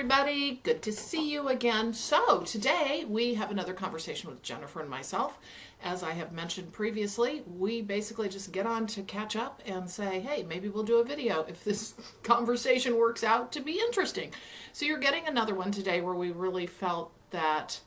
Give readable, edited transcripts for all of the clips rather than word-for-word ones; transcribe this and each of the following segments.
everybody. Good to see you again. So today we have another conversation with Jennifer and myself. As I have mentioned previously, we basically just get on to catch up and say, hey, maybe we'll do a video if this conversation works out to be interesting. So you're getting another one today where we really felt that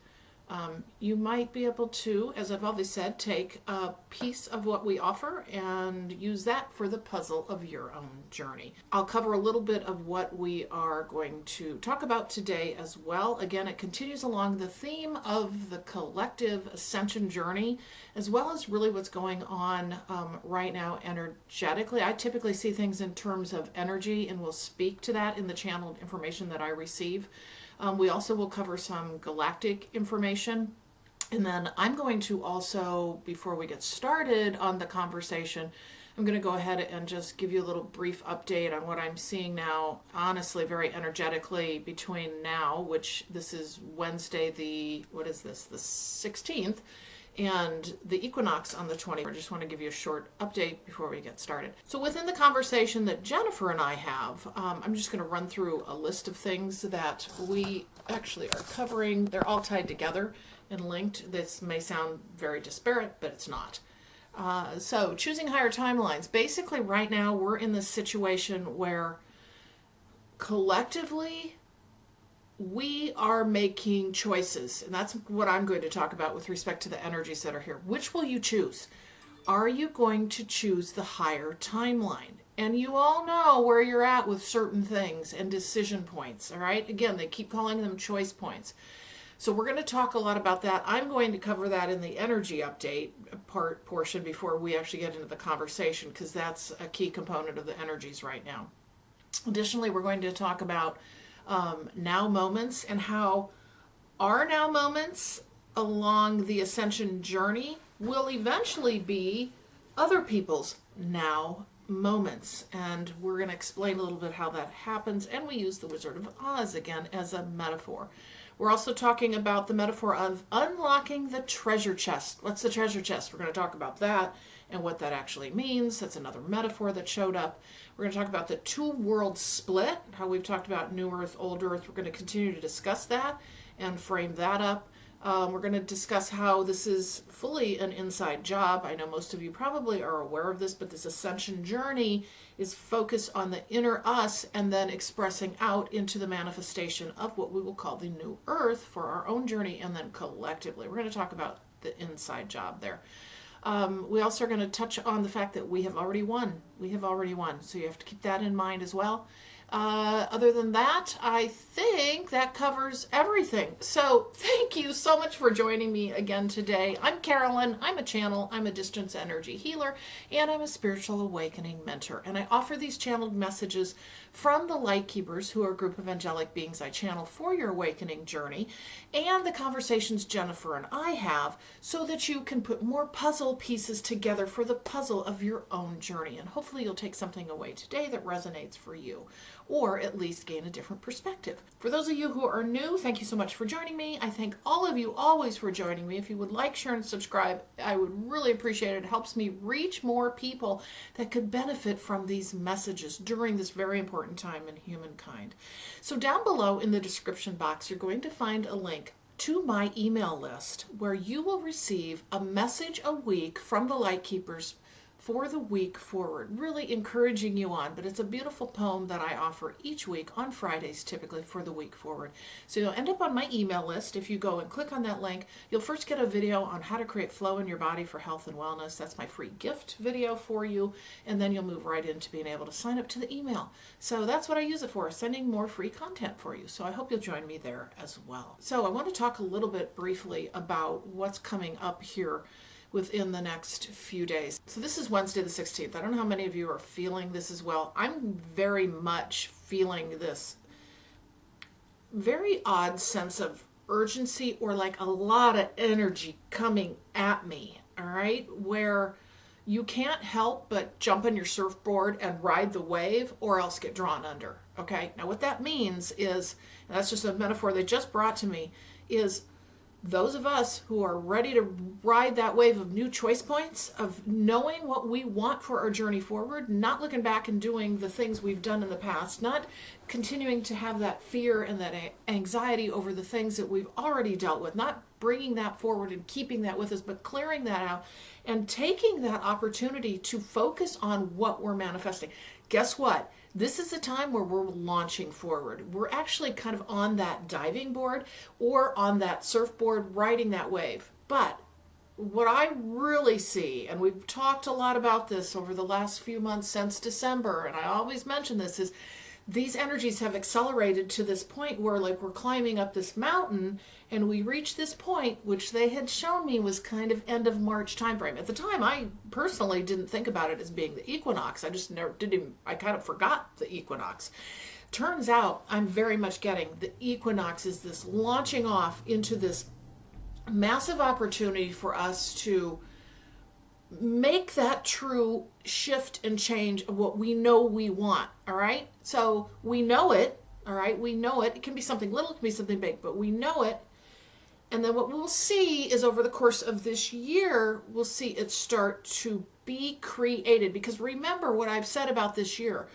you might be able to, as I've always said, take a piece of what we offer and use that for the puzzle of your own journey. I'll cover a little bit of what we are going to talk about today as well. Again, it continues along the theme of the collective ascension journey, as well as really what's going on right now energetically. I typically see things in terms of energy and will speak to that in the channeled information that I receive. We also will cover some galactic information. And then I'm going to also, before we get started on the conversation, I'm going to go ahead and just give you a little brief update on what I'm seeing now, honestly, very energetically between now, which this is Wednesday, the 16th, and the equinox on the 20th. I just want to give you a short update before we get started. So within the conversation that Jennifer and I have, I'm just going to run through a list of things that we actually are covering. They're all tied together and linked. This may sound very disparate, but it's not. So choosing higher timelines. Basically right now we're in this situation where collectively we are making choices, and that's what I'm going to talk about with respect to the energies that are here. Which will you choose? Are you going to choose the higher timeline? And you all know where you're at with certain things and decision points, all right? Again, they keep calling them choice points. So we're going to talk a lot about that. I'm going to cover that in the energy update portion before we actually get into the conversation, because that's a key component of the energies right now. Additionally, we're going to talk about now moments and how our now moments along the ascension journey will eventually be other people's now moments. And we're going to explain a little bit how that happens. And we use the Wizard of Oz again as a metaphor. We're also talking about the metaphor of unlocking the treasure chest. What's the treasure chest? We're going to talk about that and what that actually means. That's another metaphor that showed up. We're going to talk about the two-world split, how we've talked about New Earth, Old Earth. We're going to continue to discuss that and frame that up. We're going to discuss how this is fully an inside job. I know most of you probably are aware of this, but this ascension journey is focused on the inner us and then expressing out into the manifestation of what we will call the new earth for our own journey, and then collectively. We're going to talk about the inside job there. We also are going to touch on the fact that we have already won. We have already won. So you have to keep that in mind as well. Other than that, I think that covers everything. So thank you so much for joining me again today. I'm Carolyn. I'm a channel. I'm a distance energy healer, and I'm a spiritual awakening mentor. And I offer these channeled messages from the Light Keepers, who are a group of angelic beings I channel for your awakening journey, and the conversations Jennifer and I have, so that you can put more puzzle pieces together for the puzzle of your own journey. And hopefully you'll take something away today that resonates for you, or at least gain a different perspective. For those of you who are new, thank you so much for joining me. I thank all of you always for joining me. If you would like, share, and subscribe, I would really appreciate it. It helps me reach more people that could benefit from these messages during this very important time in humankind. So down below in the description box, you're going to find a link to my email list where you will receive a message a week from the Light Keepers for the week forward, really encouraging you on. But it's a beautiful poem that I offer each week on Fridays, typically for the week forward. So you'll end up on my email list. If you go and click on that link, you'll first get a video on how to create flow in your body for health and wellness. That's my free gift video for you. And then you'll move right into being able to sign up to the email. So that's what I use it for, sending more free content for you. So I hope you'll join me there as well. So I want to talk a little bit briefly about what's coming up here within the next few days. So this is Wednesday the 16th. I don't know how many of you are feeling this as well. I'm very much feeling this very odd sense of urgency, or like a lot of energy coming at me, all right? Where you can't help but jump on your surfboard and ride the wave, or else get drawn under, okay? Now what that means is, and that's just a metaphor they just brought to me, is those of us who are ready to ride that wave of new choice points, of knowing what we want for our journey forward, not looking back and doing the things we've done in the past, not continuing to have that fear and that anxiety over the things that we've already dealt with, not bringing that forward and keeping that with us, but clearing that out and taking that opportunity to focus on what we're manifesting. Guess what? This is a time where we're launching forward. We're actually kind of on that diving board or on that surfboard riding that wave. But what I really see, and we've talked a lot about this over the last few months since December, and I always mention this, is these energies have accelerated to this point where like we're climbing up this mountain and we reach this point, which they had shown me was kind of end of March timeframe. At the time, I personally didn't think about it as being the equinox. I just never didn't even, I kind of forgot the equinox. Turns out I'm very much getting the equinox is this launching off into this massive opportunity for us to make that true shift and change of what we know we want. All right. So we know it. All right. We know it. It can be something little, it can be something big, but we know it. And then what we'll see is over the course of this year, we'll see it start to be created. Because remember what I've said about this year.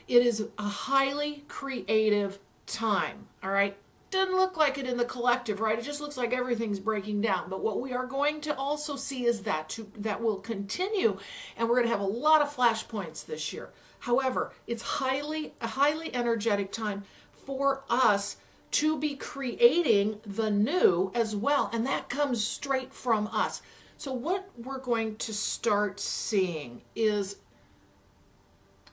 It is a highly creative time. All right. Doesn't look like it in the collective, right? It just looks like everything's breaking down. But what we are going to also see is that will continue, and we're going to have a lot of flashpoints this year. However, it's a highly energetic time for us to be creating the new as well, and that comes straight from us. So what we're going to start seeing is,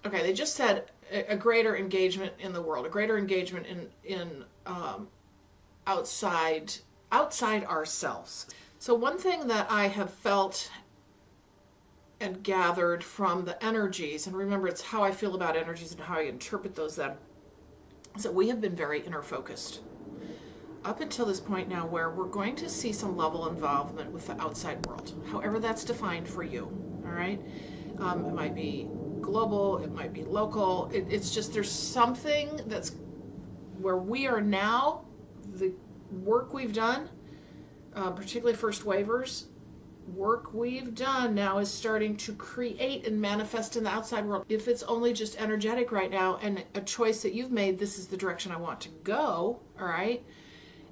okay, they just said a greater engagement in the world, a greater engagement in outside ourselves. So one thing that I have felt and gathered from the energies, and remember it's how I feel about energies and how I interpret those then, is that we have been very inner focused up until this point now, where we're going to see some level of involvement with the outside world, however that's defined for you. All right, it might be global, it might be local. It's just there's something that's where we are now. The work we've done, particularly first waivers, work we've done now is starting to create and manifest in the outside world. If it's only just energetic right now and a choice that you've made, this is the direction I want to go, all right?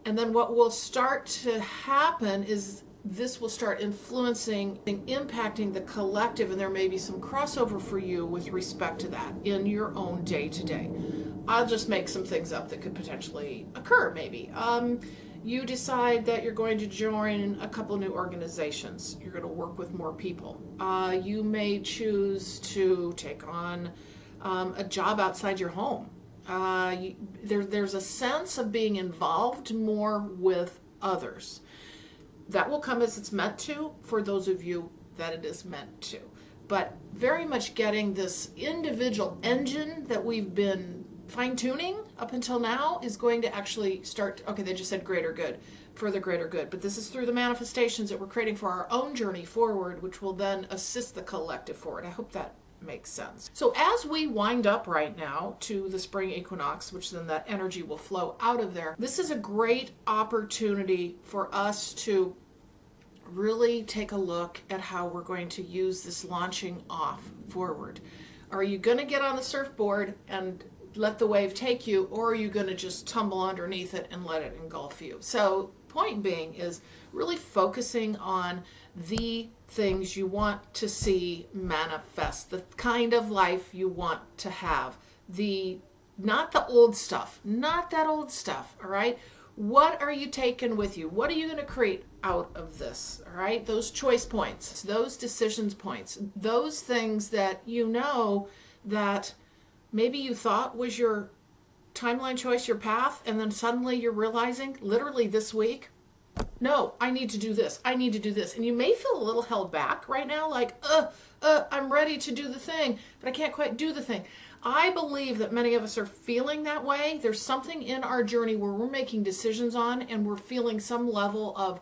And then what will start to happen is this will start influencing and impacting the collective, and there may be some crossover for you with respect to that in your own day-to-day. I'll just make some things up that could potentially occur, maybe. You decide that you're going to join a couple new organizations. You're going to work with more people. You may choose to take on a job outside your home. There's a sense of being involved more with others. That will come as it's meant to for those of you that it is meant to. But very much getting this individual engine that we've been fine-tuning up until now is going to actually start. Okay, they just said greater good, for the greater good. But this is through the manifestations that we're creating for our own journey forward, which will then assist the collective forward. I hope that makes sense. So as we wind up right now to the spring equinox, which then that energy will flow out of there, this is a great opportunity for us to really take a look at how we're going to use this launching off forward. Are you going to get on the surfboard and let the wave take you, or are you going to just tumble underneath it and let it engulf you? So point being is really focusing on the things you want to see manifest, the kind of life you want to have, not the old stuff, not that old stuff, all right? What are you taking with you? What are you going to create out of this, all right? Those choice points, those decisions points, those things that you know that maybe you thought was your timeline choice, your path, and then suddenly you're realizing, literally this week, no, I need to do this. I need to do this. And you may feel a little held back right now, like, I'm ready to do the thing, but I can't quite do the thing. I believe that many of us are feeling that way. There's something in our journey where we're making decisions on and we're feeling some level of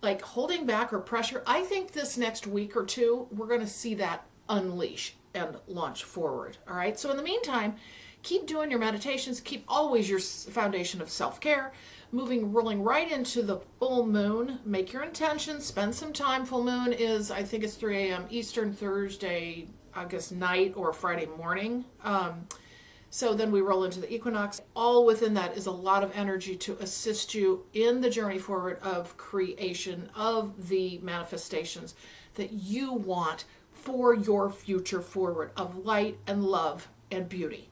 like holding back or pressure. I think this next week or two, we're going to see that unleash and launch forward. All right. So in the meantime, Keep doing your meditations. Keep always your foundation of self-care. Rolling right into the full moon. Make your intentions. Spend some time. Full moon is, I think it's 3 a.m. Eastern, Thursday, I guess, night or Friday morning. So then we roll into the equinox. All within that is a lot of energy to assist you in the journey forward of creation, of the manifestations that you want for your future forward of light and love and beauty.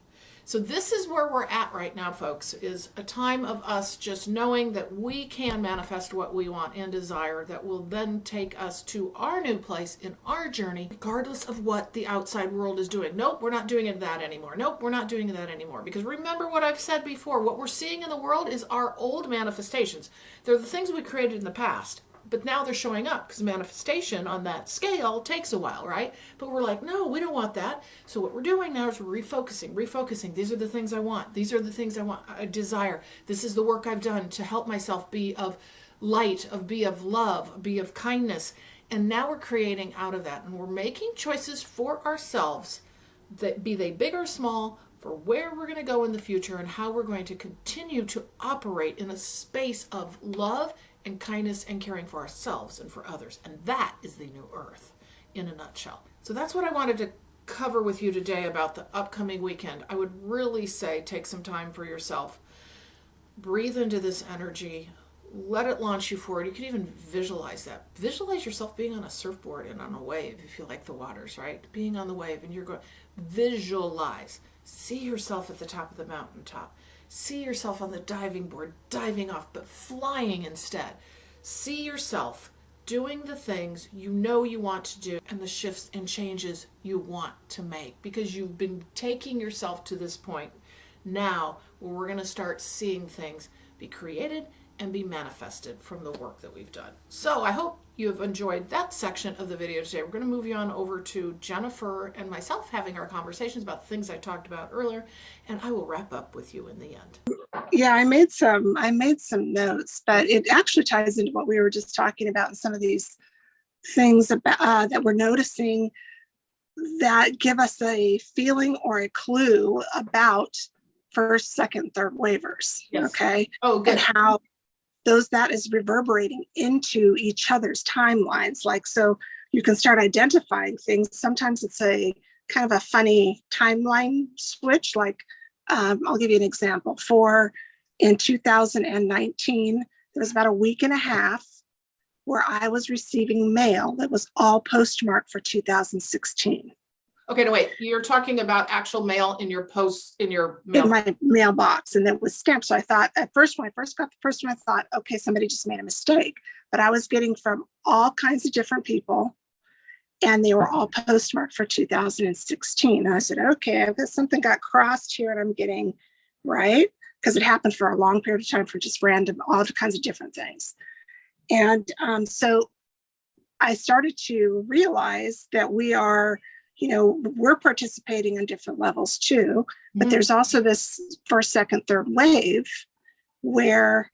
So this is where we're at right now, folks, is a time of us just knowing that we can manifest what we want and desire that will then take us to our new place in our journey, regardless of what the outside world is doing. Nope, we're not doing that anymore. Nope, we're not doing that anymore. Because remember what I've said before, what we're seeing in the world is our old manifestations. They're the things we created in the past. But now they're showing up because manifestation on that scale takes a while, right? But we're like, no, we don't want that. So what we're doing now is we're refocusing. These are the things I want. These are the things I desire. This is the work I've done to help myself be of light, be of love, be of kindness. And now we're creating out of that. And we're making choices for ourselves, that be they big or small, for where we're going to go in the future and how we're going to continue to operate in a space of love and kindness and caring for ourselves and for others. And that is the new earth in a nutshell. So that's what I wanted to cover with you today about the upcoming weekend. I would really say take some time for yourself. Breathe into this energy. Let it launch you forward. You can even visualize that. Visualize yourself being on a surfboard and on a wave if you like the waters, right? Being on the wave and you're going, visualize. See yourself at the top of the mountaintop. See yourself on the diving board, diving off, but flying instead. See yourself doing the things you know you want to do and the shifts and changes you want to make, because you've been taking yourself to this point now where we're going to start seeing things be created and be manifested from the work that we've done. So I hope you have enjoyed that section of the video today. We're going to move you on over to Jennifer and myself having our conversations about things I talked about earlier, and I will wrap up with you in the end. Yeah, I made some notes, but it actually ties into what we were just talking about and some of these things about, that we're noticing that give us a feeling or a clue about first, second, third waivers. Yes. Okay. Oh, good. And how that is reverberating into each other's timelines. Like, so you can start identifying things. Sometimes it's a kind of a funny timeline switch. Like, I'll give you an example. In 2019, there was about a week and a half where I was receiving mail that was all postmarked for 2016. Okay, no, wait, you're talking about actual mail in your mail. In my mailbox, and it was stamped. So I thought, at first, when I first got the first one, I thought, okay, somebody just made a mistake. But I was getting from all kinds of different people, and they were all postmarked for 2016. And I said, okay, I guess something got crossed here, and I'm getting, right? Because it happened for a long period of time for just random, all kinds of different things. And so I started to realize that we're participating on different levels too, but Mm-hmm. there's also this first, second, third wave where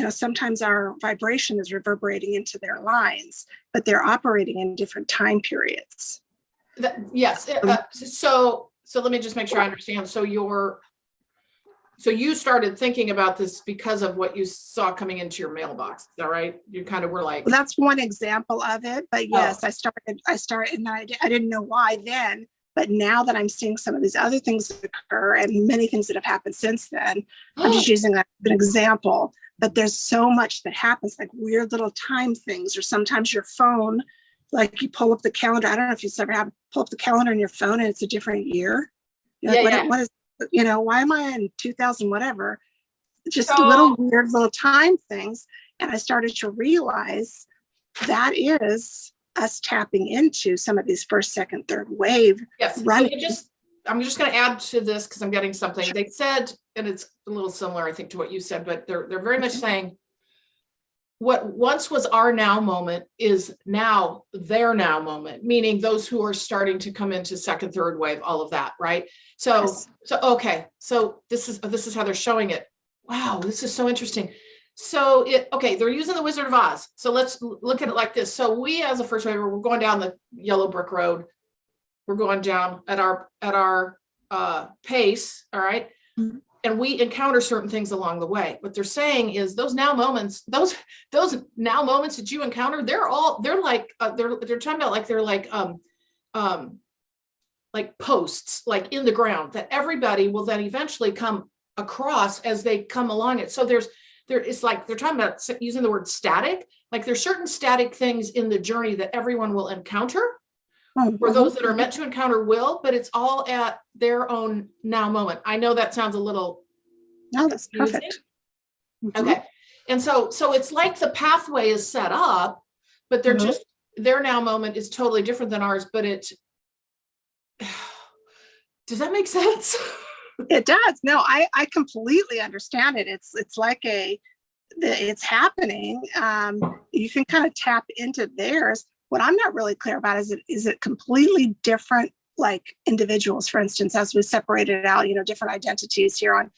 sometimes our vibration is reverberating into their lines, but they're operating in different time periods. Yes. So let me just make sure I understand. So you started thinking about this because of what you saw coming into your mailbox. Is that right? You kind of were like, well, that's one example of it. But yes, I started, and I didn't know why then. But now that I'm seeing some of these other things occur and many things that have happened since then, I'm just using that as an example. But there's so much that happens, like weird little time things, or sometimes your phone, like you pull up the calendar. I don't know if you've ever had pull up the calendar on your phone and it's a different year. You're like, what is, why am I in 2000 whatever? Just little weird little time things. And I started to realize that is us tapping into some of these first, second, third wave. Yes. Running. So I'm just going to add to this because I'm getting something. They said, and it's a little similar, I think, to what you said, but they're very much saying what once was our now moment is now their now moment, meaning those who are starting to come into second, third wave, all of that, right? So, Yes. Okay. So this is how they're showing it. Wow, this is so interesting. So they're using the Wizard of Oz. So let's look at it like this. So we, as a first waver, we're going down the yellow brick road. we're going down at our pace, all right? Mm-hmm. And we encounter certain things along the way. What they're saying is those now moments, those now moments that you encounter, they're like they're talking about like posts, like in the ground, that everybody will then eventually come across as they come along it. So it's like they're talking about using the word static, like there's certain static things in the journey that everyone will encounter, or those that are meant to encounter will, but it's all at their own now moment. I know that sounds a little No, that's perfect. Okay. And so it's like the pathway is set up, but they're just, their now moment is totally different than ours, but does that make sense? It does. No, I completely understand it. It's like it's happening. You can kind of tap into theirs. What I'm not really clear about is it completely different, like individuals, for instance, as we separated out, different identities here on,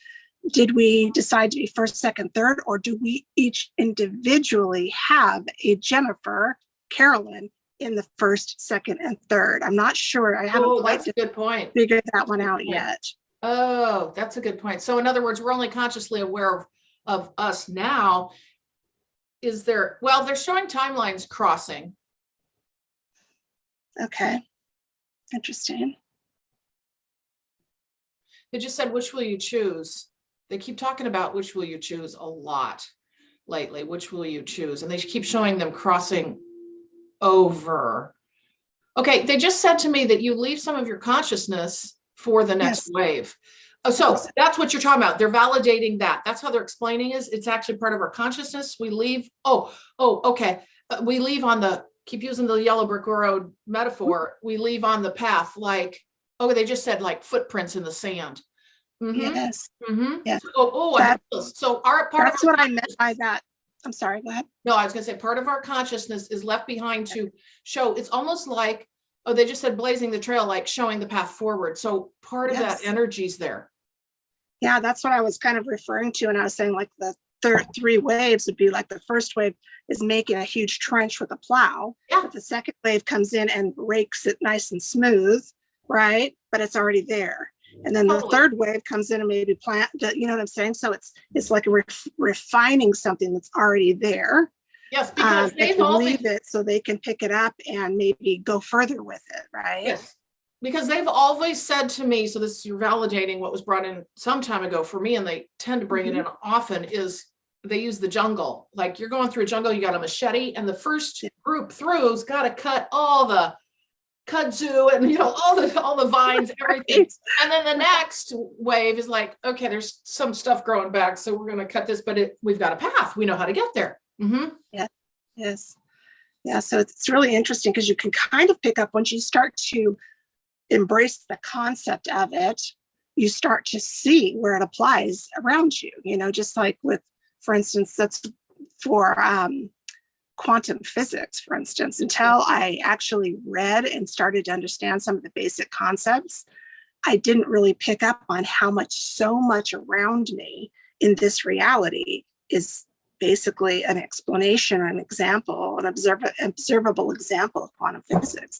did we decide to be first, second, third, or do we each individually have a Jennifer, Carolyn in the first, second, and third? I'm not sure. I haven't quite a good point. Figured that one out yet. Oh, that's a good point. So in other words, we're only consciously aware of us now. They're showing timelines crossing. Okay. Interesting. They just said, which will you choose? They keep talking about which will you choose a lot lately. Which will you choose? And they keep showing them crossing over. Okay, they just said to me that you leave some of your consciousness for the next wave. Oh, so that's what you're talking about. They're validating that. That's how they're explaining is it's actually part of our consciousness. We leave. Okay. We leave on keep using the yellow brick road metaphor. We leave on the path like, they just said like footprints in the sand. Yes. Yes. So that's what I meant by that. I'm sorry, go ahead. No, I was going to say part of our consciousness is left behind to show. It's almost like, they just said blazing the trail, like showing the path forward. So part of that energy's there. Yeah, that's what I was kind of referring to. And I was saying like the three waves would be like the first wave is making a huge trench with a plow. Yeah. But the second wave comes in and rakes it nice and smooth, right? But it's already there. And then the third wave comes in and maybe plant, you know what I'm saying? So it's like refining something that's already there. Yes, because they leave it so they can pick it up and maybe go further with it, right? Yes, because they've always said to me, so you're validating what was brought in some time ago for me, and they tend to bring it in often, is they use the jungle. Like you're going through a jungle, you got a machete, and the first group through's got to cut all the kudzu and all the vines, everything. Right. And then the next wave is like, okay, there's some stuff growing back, so we're going to cut this, but we've got a path. We know how to get there. Yeah. Yes. Yeah. So it's really interesting because you can kind of pick up once you start to embrace the concept of it, you start to see where it applies around you, just like with, for instance, that's for quantum physics, for instance, until I actually read and started to understand some of the basic concepts, I didn't really pick up on how so much around me in this reality is basically an explanation or an example, an observable example of quantum physics.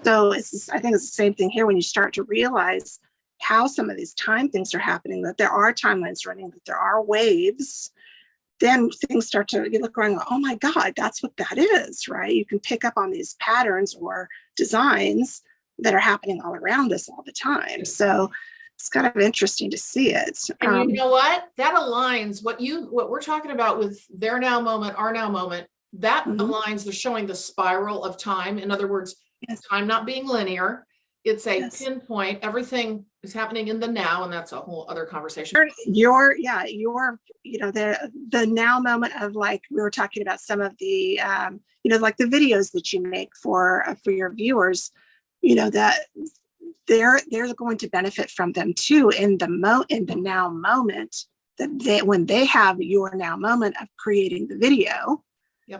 So I think it's the same thing here when you start to realize how some of these time things are happening, that there are timelines running, that there are waves, then things start to, you look around and go, oh my God, that's what that is, right? You can pick up on these patterns or designs that are happening all around us all the time. So it's kind of interesting to see it. And you know what? That aligns what we're talking about with their now moment, our now moment, that aligns. They're showing the spiral of time. In other words, time not being linear. It's a pinpoint. Everything is happening in the now, and that's a whole other conversation. The now moment of, like we were talking about some of the like the videos that you make for your viewers, that they're going to benefit from them too in the now moment, that when they have your now moment of creating the video,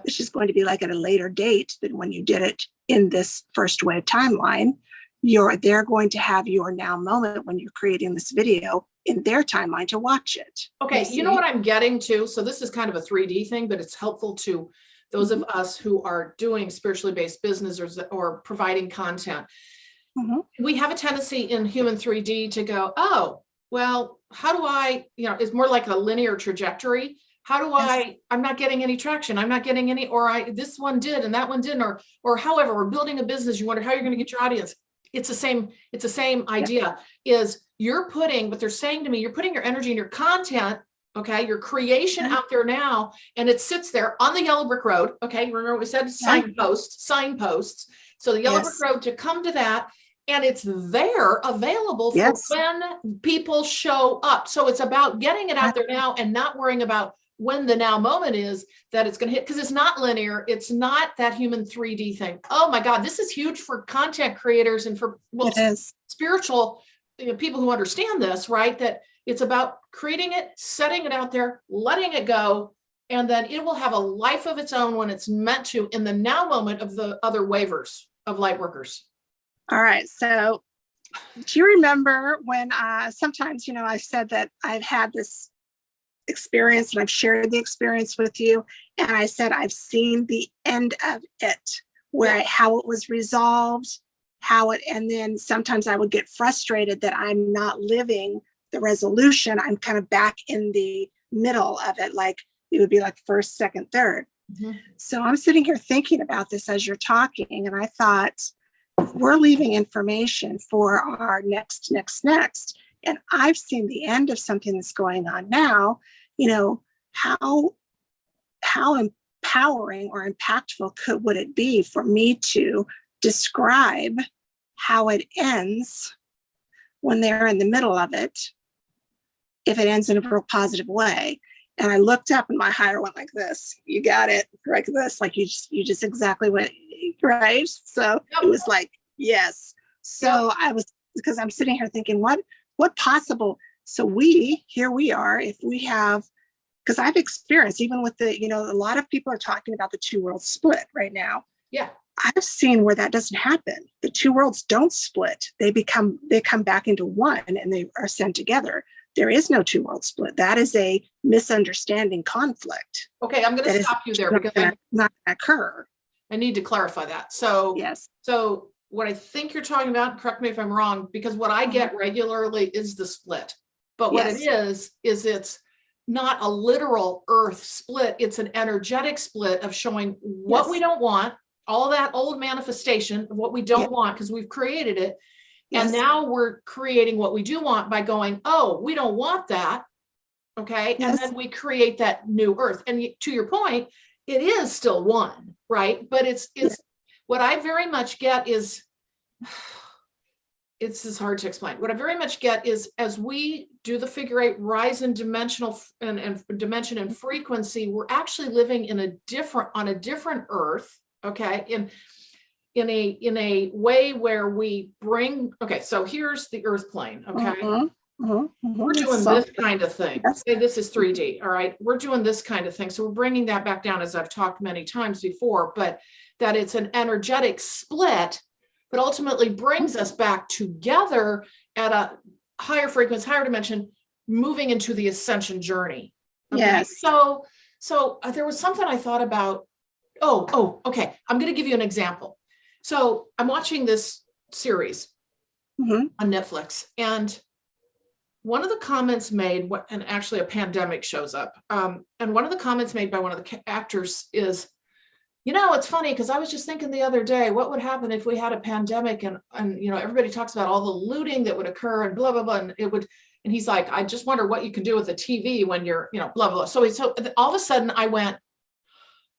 which is going to be like at a later date than when you did it in this first wave timeline. They're going to have your now moment when you're creating this video in their timeline to watch it. Okay, you know what I'm getting to? So this is kind of a 3D thing, but it's helpful to those of us who are doing spiritually based business or providing content. We have a tendency in human 3D to go, oh, well, how do I, it's more like a linear trajectory. How do I'm not getting any traction. I'm not getting any, this one did and that one didn't, or however, we're building a business. You wonder how you're going to get your audience. It's the same idea is what they're saying to me, you're putting your energy and your content, okay, your creation out there now, and it sits there on the yellow brick road. Okay. Remember what we said, signposts. So the yellow brick road to come to that, and it's there available for when people show up. So it's about getting it out there now and not worrying about when the now moment is that it's going to hit, because it's not linear. It's not that human 3D thing. Oh my God, this is huge for content creators and for spiritual people who understand this, right? That it's about creating it, setting it out there, letting it go, and then it will have a life of its own when it's meant to in the now moment of the other wavers of light workers. All right. So do you remember when sometimes, I said that I've had this experience and I've shared the experience with you, and I said I've seen the end of it, how it was resolved, and then sometimes I would get frustrated that I'm not living the resolution. I'm kind of back in the middle of it, like it would be like first, second, third. So I'm sitting here thinking about this as you're talking, and I thought, we're leaving information for our next. And I've seen the end of something that's going on now. How empowering or impactful would it be for me to describe how it ends when they're in the middle of it, if it ends in a real positive way? And I looked up and my higher went like this. You got it, like this, like you just exactly went right. So it was like, yes. So because I'm sitting here thinking, what possible? So here we are, if we have, because I've experienced, even with a lot of people are talking about the two worlds split right now. Yeah. I've seen where that doesn't happen. The two worlds don't split. They come back into one and they are sent together. There is no two world split. That is a misunderstanding conflict. Okay, I'm going to stop you there because not going to occur. I need to clarify that. So yes. So what I think you're talking about, correct me if I'm wrong, because what I get regularly is the split. But what it is it's not a literal earth split. It's an energetic split of showing what we don't want, all that old manifestation of what we don't want because we've created it. And now we're creating what we do want by going, oh, we don't want that. Okay. And then we create that new earth. And to your point, it is still one, right? But it's what I very much get is, it's just hard to explain. What I very much get is as we do the figure eight rise in dimensional and dimension and frequency, we're actually living on a different earth. Okay. In a way where we bring, so here's the earth plane. Okay. We're doing this kind of thing. Okay, this is 3D. All right. We're doing this kind of thing. So we're bringing that back down, as I've talked many times before, but that it's an energetic split, but ultimately brings us back together at a higher frequency, higher dimension, moving into the ascension journey. Okay? Yes. So there was something I thought about. Okay. I'm going to give you an example. So I'm watching this series on Netflix, and one of the comments made, and actually a pandemic shows up, and one of the comments made by one of the actors is, it's funny because I was just thinking the other day, what would happen if we had a pandemic and everybody talks about all the looting that would occur and blah, blah, blah. And and he's like, I just wonder what you can do with the TV when you're, blah, blah, blah. So all of a sudden I went,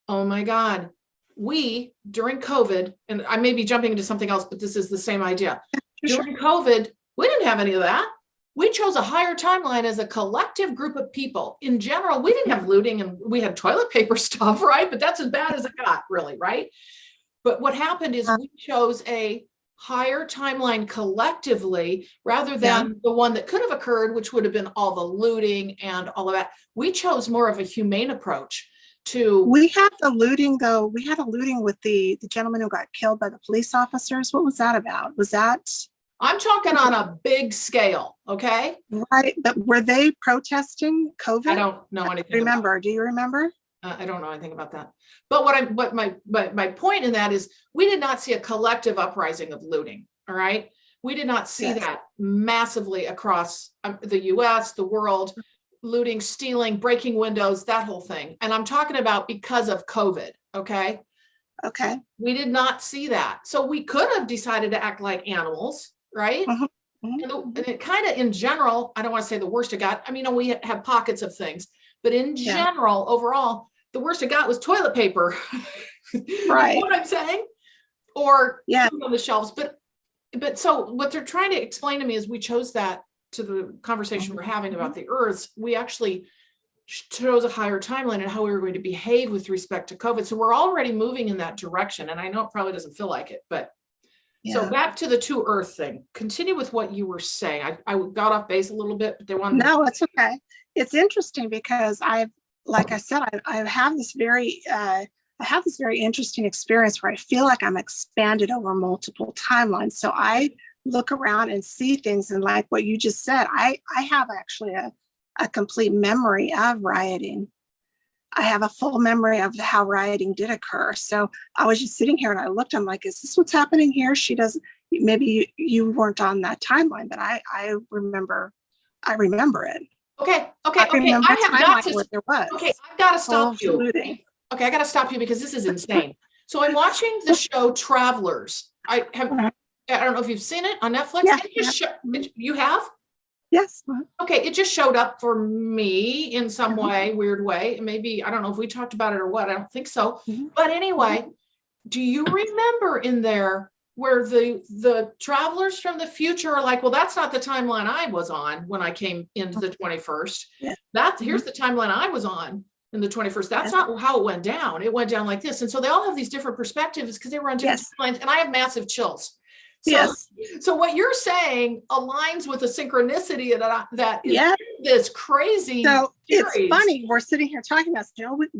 oh my God, during COVID, and I may be jumping into something else, but this is the same idea. During COVID, we didn't have any of that. We chose a higher timeline as a collective group of people. In general, we didn't have looting and we had toilet paper stuff, right? But that's as bad as it got, really, right? But what happened is we chose a higher timeline collectively rather than the one that could have occurred, which would have been all the looting and all of that. We chose more of a humane approach. We had the looting, though. We had a looting with the gentleman who got killed by the police officers. What was that about? I'm talking on a big scale, okay? Right, but were they protesting COVID? I don't know anything. Do you remember? I don't know anything about that. But my point in that is we did not see a collective uprising of looting. All right. We did not see that massively across the US, the world, looting, stealing, breaking windows, that whole thing. And I'm talking about because of COVID. Okay. Okay. We did not see that. So we could have decided to act like animals, right? And it kind of in general, I don't want to say the worst it got. I mean, we have pockets of things, but in general, overall, the worst it got was toilet paper. Right. You know what I'm saying? Or food on the shelves. But so what they're trying to explain to me is we chose that to the conversation we're having about the Earths. We actually chose a higher timeline and how we were going to behave with respect to COVID. So we're already moving in that direction. And I know it probably doesn't feel like it, but so back to the 2 Earth thing. Continue with what you were saying. I got off base a little bit, but they wanted. No, it's okay. It's interesting because like I said, I have this very interesting experience where I feel like I'm expanded over multiple timelines. So I look around and see things, and like what you just said, I have actually a complete memory of rioting. I have a full memory of how rioting did occur. So I was just sitting here and I looked, I'm like, is this what's happening here? She doesn't, maybe you weren't on that timeline, but I remember it. Okay. I've got to stop you. Looting. Okay, I got to stop you because this is insane. So I'm watching the show Travelers. I don't know if you've seen it on Netflix. You have? Yes. Okay, it just showed up for me in some weird way. Maybe, I don't know if we talked about it or what. I don't think so. But anyway, do you remember in there where the travelers from the future are like, well, that's not the timeline I was on when I came into the 21st. Here's the timeline I was on in the 21st. That's not how it went down. It went down like this. And so they all have these different perspectives because they were on different timelines, and I have massive chills. So what you're saying aligns with the synchronicity that is this crazy. So it's funny. We're sitting here talking about,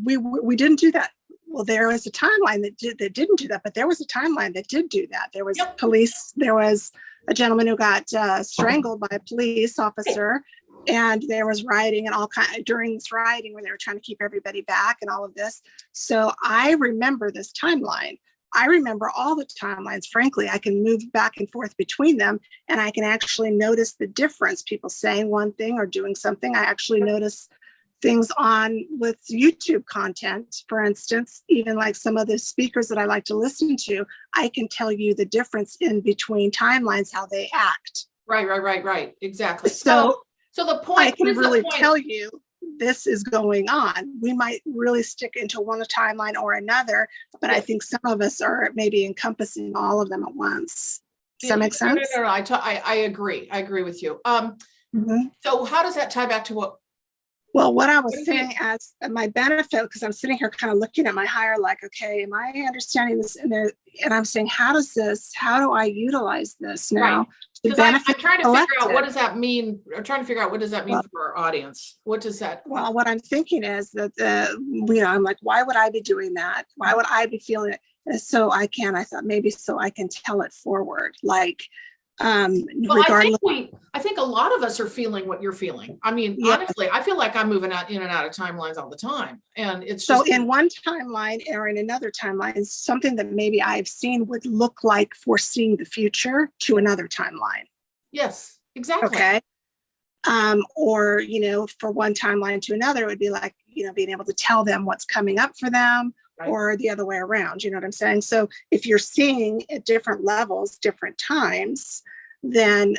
we didn't do that. Well, there was a timeline that didn't do that, but there was a timeline that did do that. There was police. There was a gentleman who got strangled by a police officer, and there was rioting and all during this rioting when they were trying to keep everybody back and all of this. So I remember this timeline. I remember all the timelines. Frankly, I can move back and forth between them, and I can actually notice the difference. People saying one thing or doing something. I actually notice things with YouTube content, for instance, even like some of the speakers that I like to listen to, I can tell you the difference in between timelines, how they act. Right. Exactly. So the point, I can really tell you this is going on. We might really stick into one timeline or another, but I think some of us are maybe encompassing all of them at once. Does that make sense? No. I agree. I agree with you. So how does that tie back to what? Well, what I was saying as my benefit, because I'm sitting here kind of looking at my higher, like, okay, am I understanding this? And I'm saying, how do I utilize this now? Because I'm trying to figure out what does that mean. I'm trying to figure out what does that mean for our audience? What does that? Well, what I'm thinking is that I'm like, why would I be doing that? Why would I be feeling it? And so I thought maybe so I can tell it forward, like, regardless. I think a lot of us are feeling what you're feeling. I mean, honestly, I feel like I'm moving in and out of timelines all the time, and it's so in one timeline or in another timeline, something that maybe I've seen would look like foreseeing the future to another timeline. Yes, exactly. Okay. Or for one timeline to another, it would be like being able to tell them what's coming up for them. Or the other way around, you know what I'm saying? So if you're seeing at different levels, different times, then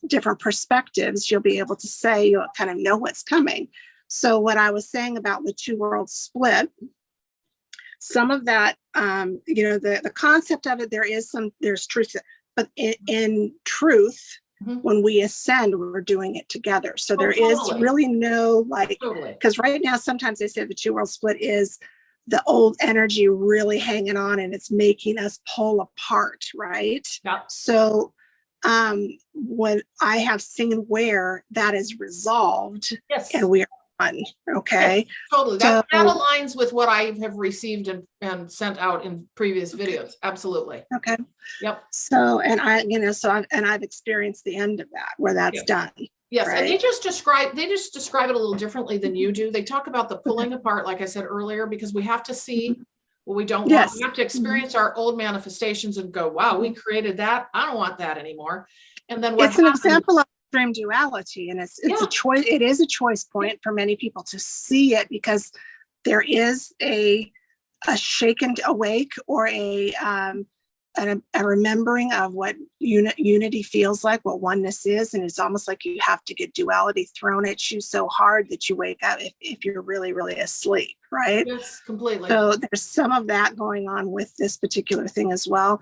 different perspectives, you'll be able to say, you'll kind of know what's coming. So what I was saying about the 2 world split, some of that, the concept of it, there's truth, but in truth, when we ascend, we're doing it together. So there is really no because right now, sometimes they say the 2 world split is the old energy really hanging on, and it's making us pull apart, right? So when I have seen where that is resolved, and we are one, okay? Yes, totally. That aligns with what I have received and sent out in previous videos. Absolutely. Okay. Yep. So, and I've experienced the end of that, where that's done. Yes, right? and they just describe it a little differently than you do. They talk about the pulling apart, like I said earlier, because we have to see what we don't want. Yes. We have to experience our old manifestations and go, wow, we created that. I don't want that anymore. And then what It's an happens? example of extreme duality, and it's Yeah. a choice. It is a choice point for many people to see it, because there is a shaken awake, or a remembering of what unity feels like, what oneness is, and it's almost like you have to get duality thrown at you so hard that you wake up if you're really, really asleep, right? Yes, completely. So there's some of that going on with this particular thing as well.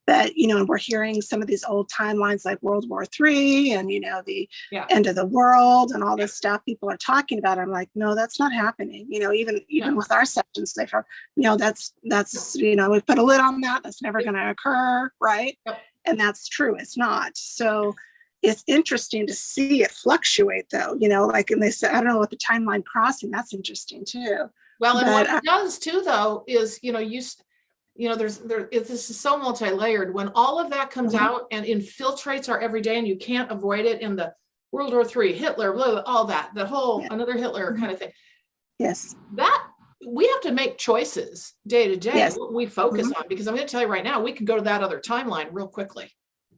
But, we're hearing some of these old timelines like World War III and, the end of the world and all this stuff people are talking about. I'm like, no, that's not happening. Even with our sessions, they've heard, that's, we put a lid on that. That's never going to occur. Right. Yep. And that's true. It's not. So it's interesting to see it fluctuate, though, and they said, I don't know what the timeline crossing, that's interesting too. Well, and what it does too, though, is, this is so multi-layered. When all of that comes out and infiltrates our everyday, and you can't avoid it in the World War III, Hitler, blah, blah, all that, the whole another Hitler kind of thing. Yes. That we have to make choices day to day, what we focus on, because I'm going to tell you right now, we can go to that other timeline real quickly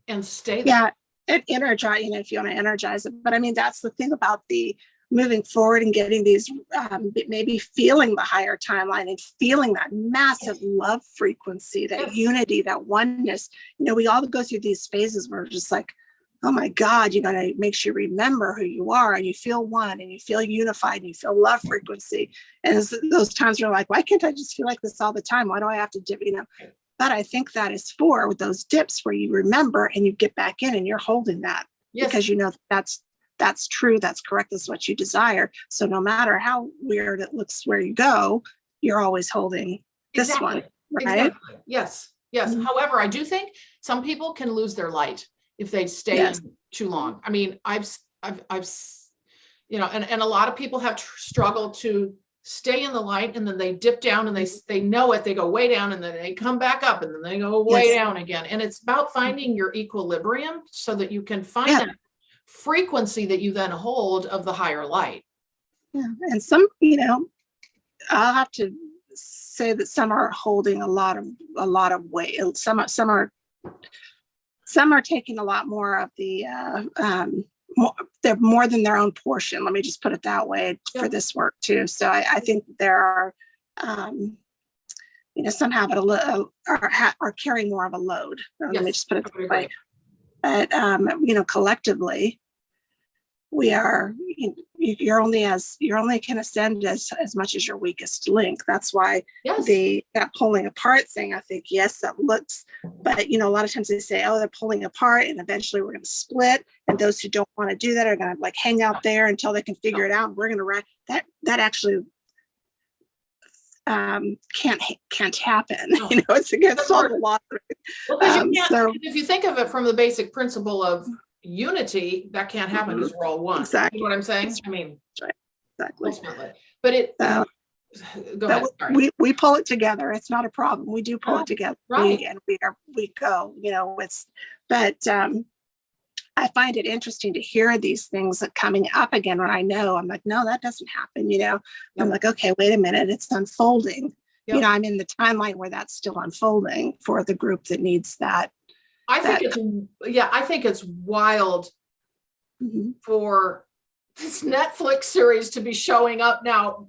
and stay there. Yeah, and energize, if you want to energize it. But I mean, that's the thing about the moving forward and getting these, maybe feeling the higher timeline and feeling that massive love frequency, that unity, that oneness. We all go through these phases where we're just like, oh my God, it makes you remember who you are, and you feel one, and you feel unified, and you feel love frequency. And those times you're like, why can't I just feel like this all the time? Why do I have to dip, But I think that is for those dips where you remember and you get back in and you're holding that, because that's true, that's correct, that's what you desire. So no matter how weird it looks where you go, you're always holding this one, right? Exactly. Yes. However, I do think some people can lose their light if they stay in too long. I mean, I've and a lot of people have struggled to stay in the light, and then they dip down, and they know it, they go way down, and then they come back up, and then they go way down again. And it's about finding your equilibrium so that you can find that frequency that you then hold of the higher light. Yeah. And some, I'll have to say that some are holding a lot of weight. Some are taking a lot more of the they're more than their own portion. Let me just put it that way for this work too. So I think there are some have it are carrying more of a load. Let me just put it that way. But collectively, we are. You're only can ascend as much as your weakest link. That's why that pulling apart thing. I think that looks, but a lot of times they say, oh, they're pulling apart, and eventually we're going to split. And those who don't want to do that are going to like hang out there until they can figure it out. We're going to write that actually. Can't happen. It's against all the law. If you think of it from the basic principle of unity, that can't happen because we're all one. Exactly. You know what I'm saying? Right. I mean, exactly. Ultimately, but it. Go ahead. We pull it together. It's not a problem. We do pull it together. Right. We go. But I find it interesting to hear these things coming up again when I know I'm like, no, that doesn't happen. I'm like, okay, wait a minute, it's unfolding. I'm in the timeline where that's still unfolding for the group that needs that. I think it's wild for this Netflix series to be showing up now,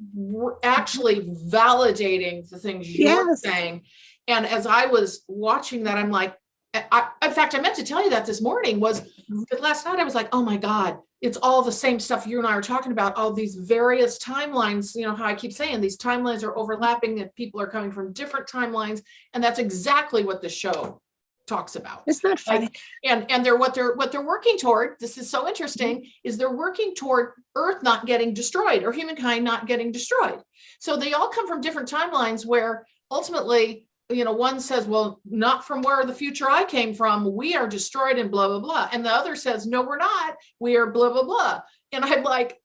actually validating the things you're saying. And as I was watching that, I'm like, in fact, I meant to tell you that this morning because last night I was like, oh my God, it's all the same stuff you and I are talking about, all these various timelines, how I keep saying these timelines are overlapping, that people are coming from different timelines. And that's exactly what the show talks about. It's not funny. And they're what they're working toward, this is so interesting, is they're working toward Earth not getting destroyed or humankind not getting destroyed. So they all come from different timelines where ultimately, one says, well, not from where the future I came from, we are destroyed and blah, blah, blah. And the other says, no, we're not. We are blah, blah, blah. And I'm like,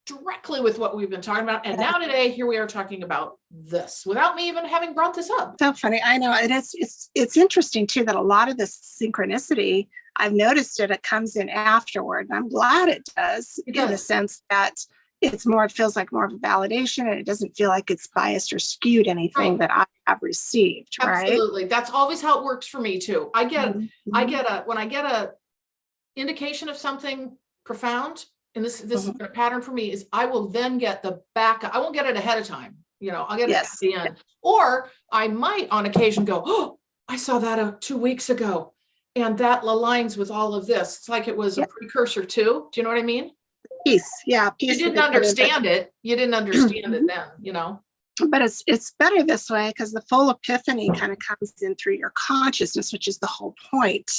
directly with what we've been talking about. And now today, here we are talking about this without me even having brought this up. So funny. I know. And it's interesting too, that a lot of this synchronicity, I've noticed it comes in afterward. And I'm glad it does, in the sense that it feels like more of a validation, and it doesn't feel like it's biased or skewed anything that I have received. Absolutely. Right? That's always how it works for me too. when I get a indication of something profound, and this is a pattern for me, is I will then get the backup. I won't get it ahead of time. I'll get it at the end. Or I might on occasion go, oh, I saw that 2 weeks ago. And that aligns with all of this. It's like it was a precursor to, do you know what I mean? Peace. You didn't understand it. You didn't understand it then, But it's better this way, because the full epiphany kind of comes in through your consciousness, which is the whole point,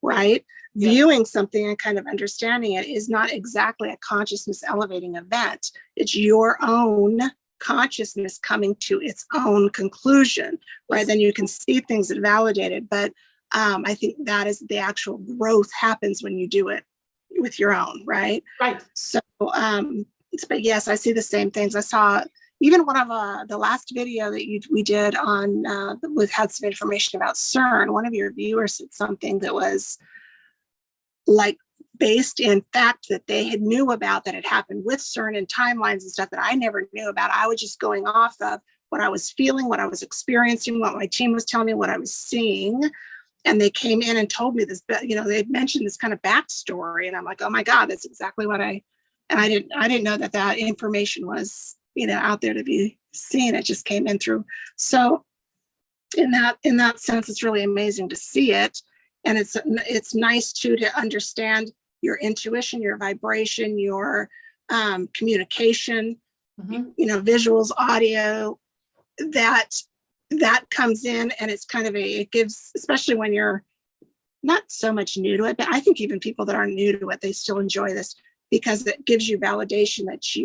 right? Yeah. Viewing something and kind of understanding it is not exactly a consciousness elevating event. It's your own consciousness coming to its own conclusion, right? Yes. Then you can see things that validate it. But I think that is the actual growth happens when you do it with your own, right? Right. So, but yes, I see the same things. I saw even one of the last video that we did on, had some information about CERN. One of your viewers said something that was like based in fact that they had knew about, that had happened with CERN and timelines and stuff that I never knew about. I was just going off of what I was feeling, what I was experiencing, what my team was telling me, what I was seeing. And they came in and told me this, they mentioned this kind of backstory, and I'm like, oh my God, that's exactly what I didn't know that information was, out there to be seen. It just came in through. So in that sense, it's really amazing to see it. And it's nice too, to understand your intuition, your vibration, your communication, visuals, audio, that comes in, and it's kind of it gives, especially when you're not so much new to it, but I think even people that aren't new to it, they still enjoy this, because it gives you validation that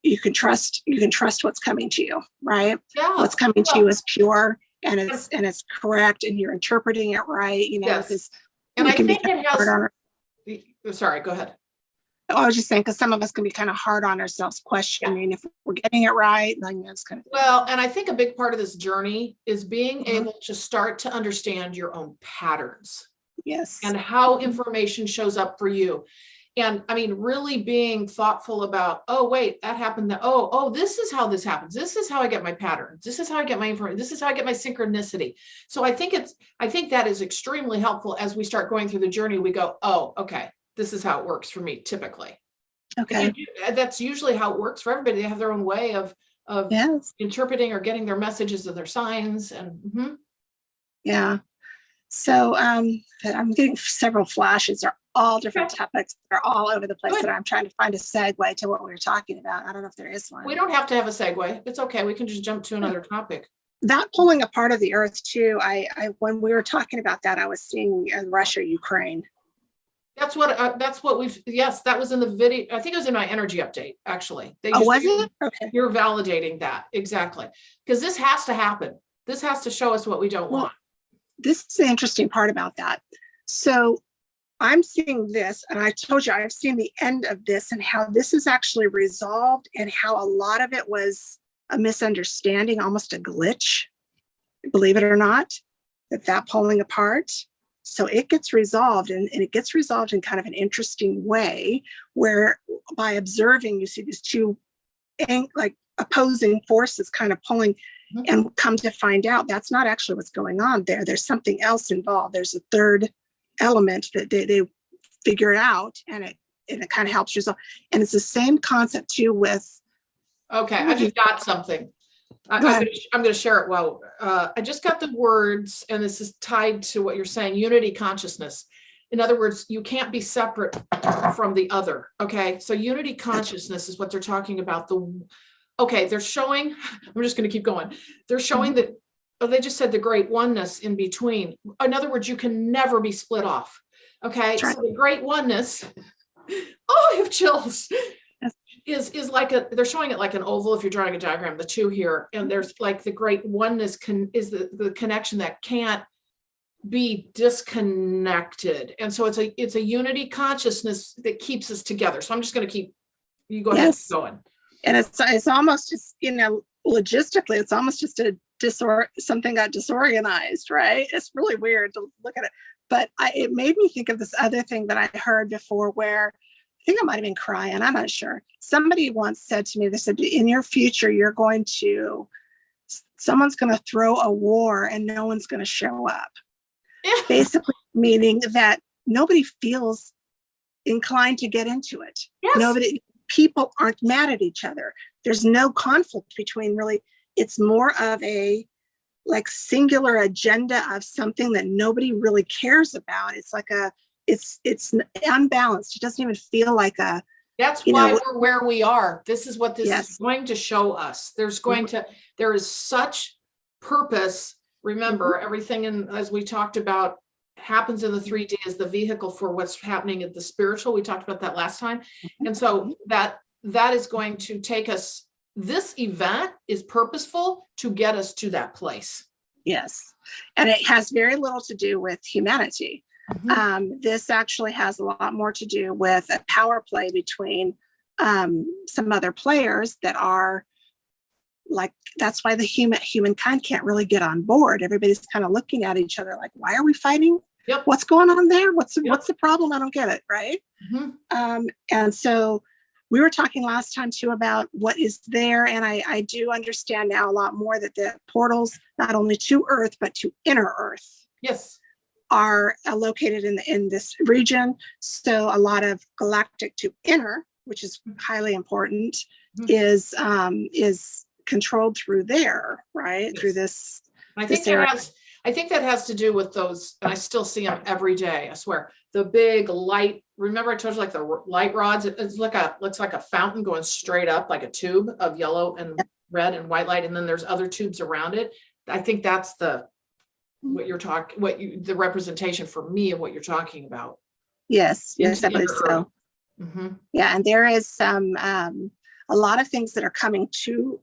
you can trust what's coming to you, right? Yeah. What's coming to you is pure, and it's correct, and you're interpreting it right, Yes. And I think it has, sorry, go ahead. I was just saying, because some of us can be kind of hard on ourselves, questioning if we're getting it right. Like that's kind of well, and I think a big part of this journey is being able to start to understand your own patterns. Yes. And how information shows up for you. And I mean, really being thoughtful about, oh, wait, that happened. Oh, this is how this happens. This is how I get my patterns. This is how I get my information. This is how I get my synchronicity. So I think that is extremely helpful as we start going through the journey. We go, oh, okay, this is how it works for me typically. Okay. That's usually how it works for everybody. They have their own way of yes. interpreting or getting their messages and their signs. And yeah. So I'm getting several flashes. They're all different topics. They're all over the place. Good. And I'm trying to find a segue to what we were talking about. I don't know if there is one. We don't have to have a segue. It's okay. We can just jump to another topic. That pulling apart of the earth too. I when we were talking about that, I was seeing Russia, Ukraine. That's what we've, yes, that was in the video. I think it was in my energy update, actually. Was it? Okay. You're validating that. Exactly. Because this has to happen. This has to show us what we don't want. This is the interesting part about that. So I'm seeing this, and I told you I've seen the end of this, and how this is actually resolved, and how a lot of it was a misunderstanding, almost a glitch, believe it or not, that pulling apart. So it gets resolved, and it gets resolved in kind of an interesting way, where by observing, you see these two like opposing forces kind of pulling, and come to find out that's not actually what's going on there. There's something else involved. There's a third element that they figure it out, and it kind of helps resolve. And it's the same concept too with. Okay, I just got something. I'm going to share it. Well, I just got the words, and this is tied to what you're saying, unity consciousness. In other words, you can't be separate from the other. Okay, so unity consciousness is what they're talking about. They're showing, I'm just going to keep going. They're showing that, they just said the great oneness in between. In other words, you can never be split off. Okay, so the great oneness, oh, I have chills. Is like they're showing it like an oval if you're drawing a diagram, the two here, and there's like the great oneness is the connection that can't be disconnected. And so it's a unity consciousness that keeps us together. So I'm just going to keep You go ahead, keep going. And it's almost just, logistically, it's almost just something got disorganized, right? It's really weird to look at it. But it made me think of this other thing that I heard before where I think I might have been crying. I'm not sure. Somebody once said to me, they said, in your future, someone's going to throw a war and no one's going to show up. Basically meaning that nobody feels inclined to get into it. Yes. People aren't mad at each other. There's no conflict between really, it's more of a like singular agenda of something that nobody really cares about. It's like it's unbalanced. It doesn't even feel like a, that's why we're where we are. This is what this is going to show us. There is such purpose. Remember, everything as we talked about happens in the 3D as the vehicle for what's happening at the spiritual. We talked about that last time. And so that is going to take us, this event is purposeful to get us to that place. Yes. And it has very little to do with humanity. This actually has a lot more to do with a power play between some other players that are like, that's why the humankind can't really get on board. Everybody's kind of looking at each other like, why are we fighting? Yep. What's going on there? What's the problem? I don't get it. Right. And so we were talking last time too about what is there. And I do understand now a lot more that the portals, not only to Earth, but to inner Earth. Yes. Are located in this region. So a lot of galactic to inner, which is highly important, is controlled through there, right? Yes. Through this. I think that has to do with those, and I still see them every day, I swear. The big light, remember I told you like the light rods, looks like a fountain going straight up, like a tube of yellow and red and white light, and then there's other tubes around it. I think that's the representation for me of what you're talking about. Yes, I believe so. Yeah, and there is some a lot of things that are coming to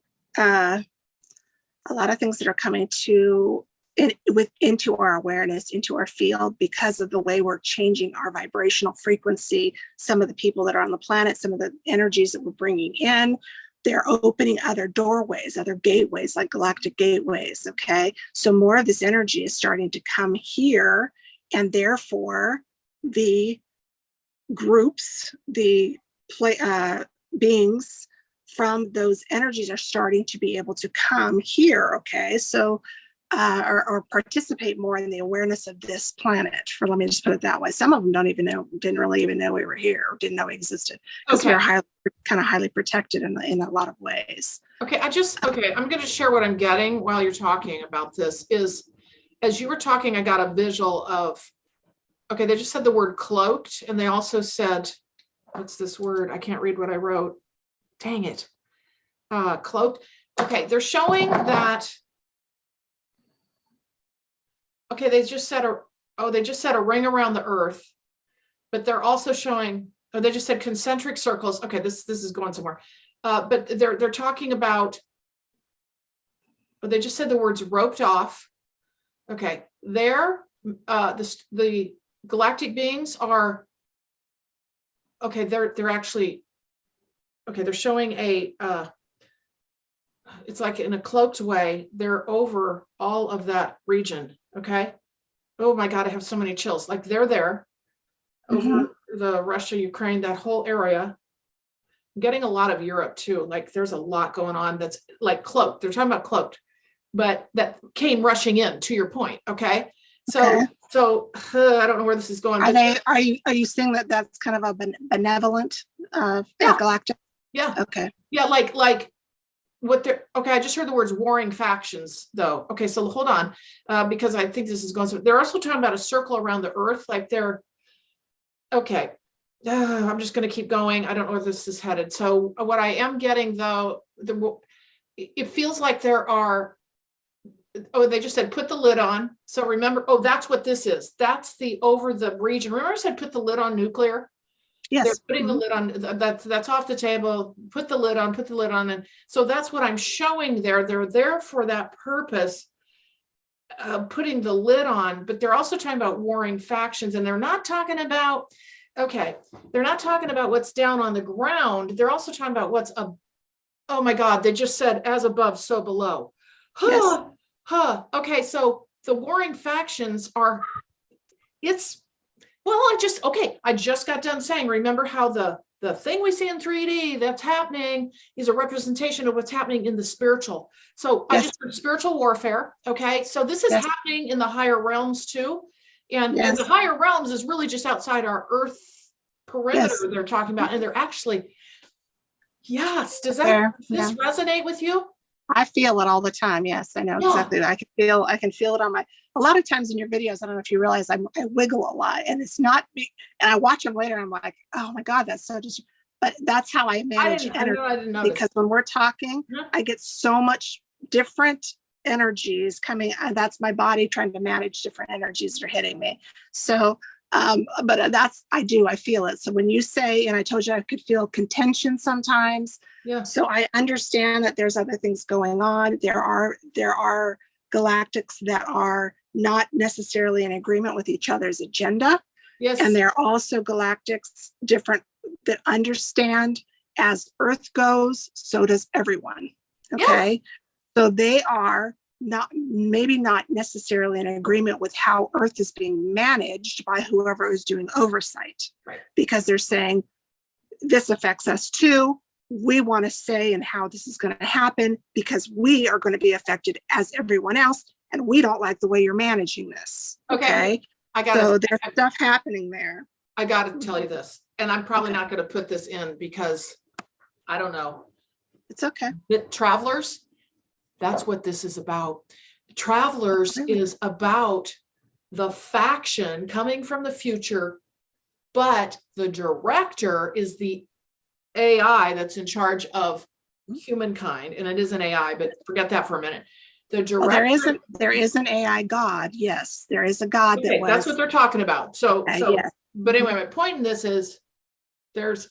into our awareness, into our field, because of the way we're changing our vibrational frequency. Some of the people that are on the planet, some of the energies that we're bringing in, they're opening other doorways, other gateways, like galactic gateways. Okay. So more of this energy is starting to come here, and therefore the groups, the beings from those energies are starting to be able to come here. Okay. So, or participate more in the awareness of this planet. Let me just put it that way. Some of them didn't really even know we were here, or didn't know we existed, because we're highly protected in a lot of ways. Okay, I'm going to share what I'm getting while you're talking about this. Is as you were talking, I got a visual of, okay, they just said the word cloaked, and they also said, what's this word? I can't read what I wrote. Dang it. Cloaked. Okay, they're showing that. Okay, they just said a ring around the Earth, but they're also showing, they just said concentric circles. Okay, this is going somewhere. But they're talking about, they just said the words roped off. Okay, the galactic beings are, okay, they're actually, okay, they're showing it's like in a cloaked way, they're over all of that region. Okay. Oh my God, I have so many chills. Like they're there over the Russia, Ukraine, that whole area. I'm getting a lot of Europe too. Like there's a lot going on that's like cloaked. They're talking about cloaked, but that came rushing in, to your point. Okay. So I don't know where this is going. Are you saying that that's kind of a benevolent galactic? Yeah. Okay. Yeah. Like what they're, okay, I just heard the words warring factions though. Okay, so hold on, because I think this is going, they're also talking about a circle around the Earth, like they're, okay, I'm just going to keep going. I don't know where this is headed. So what I am getting though, it feels like there are, they just said, put the lid on. So remember, that's what this is. That's the over the region. Remember I said, put the lid on nuclear? Yes. They're putting the lid on, that's off the table, put the lid on. And so that's what I'm showing there. They're there for that purpose, putting the lid on, but they're also talking about warring factions, and they're not talking about Okay. They're not talking about what's down on the ground. They're also talking about what's up. Oh my God. They just said as above, so below. Yes. Okay. So the warring factions are, I just got done saying, remember how the thing we see in 3D that's happening is a representation of what's happening in the spiritual. So I Yes. just heard spiritual warfare. Okay. So this is Yes. happening in the higher realms too. And Yes. the higher realms is really just outside our earth perimeter Yes. they're talking about. And they're actually, yes. Does There. this Yeah. resonate with you? I feel it all the time. Yes, I know Yeah. exactly. I can feel it on my, a lot of times in your videos, I don't know if you realize I wiggle a lot, and it's not me. And I watch them later and I'm like, oh my God, that's so just, but that's how I manage energy. I didn't notice. Because when we're talking, I get so much different energies coming, and that's my body trying to manage different energies that are hitting me. So, but I feel it. So when you say, and I told you I could feel contention sometimes. Yeah. So I understand that there's other things going on. There are galactics that are not necessarily in agreement with each other's agenda. Yes. And there are also galactics different that understand as Earth goes, so does everyone. Okay. Yeah. So they are maybe not necessarily in agreement with how Earth is being managed by whoever is doing oversight. Right. Because they're saying this affects us too. We want to say and how this is going to happen because we are going to be affected as everyone else, and we don't like the way you're managing this. Okay. So there's stuff happening there. I got to tell you this, and I'm probably not going to put this in because I don't know. It's okay. But travelers, that's what this is about. Travelers is about the faction coming from the future, but the director is the AI that's in charge of humankind, and it is an AI, but forget that for a minute. The director, there is an AI God. Yes, there is a God that's what they're talking about. So yes. But anyway, my point in this is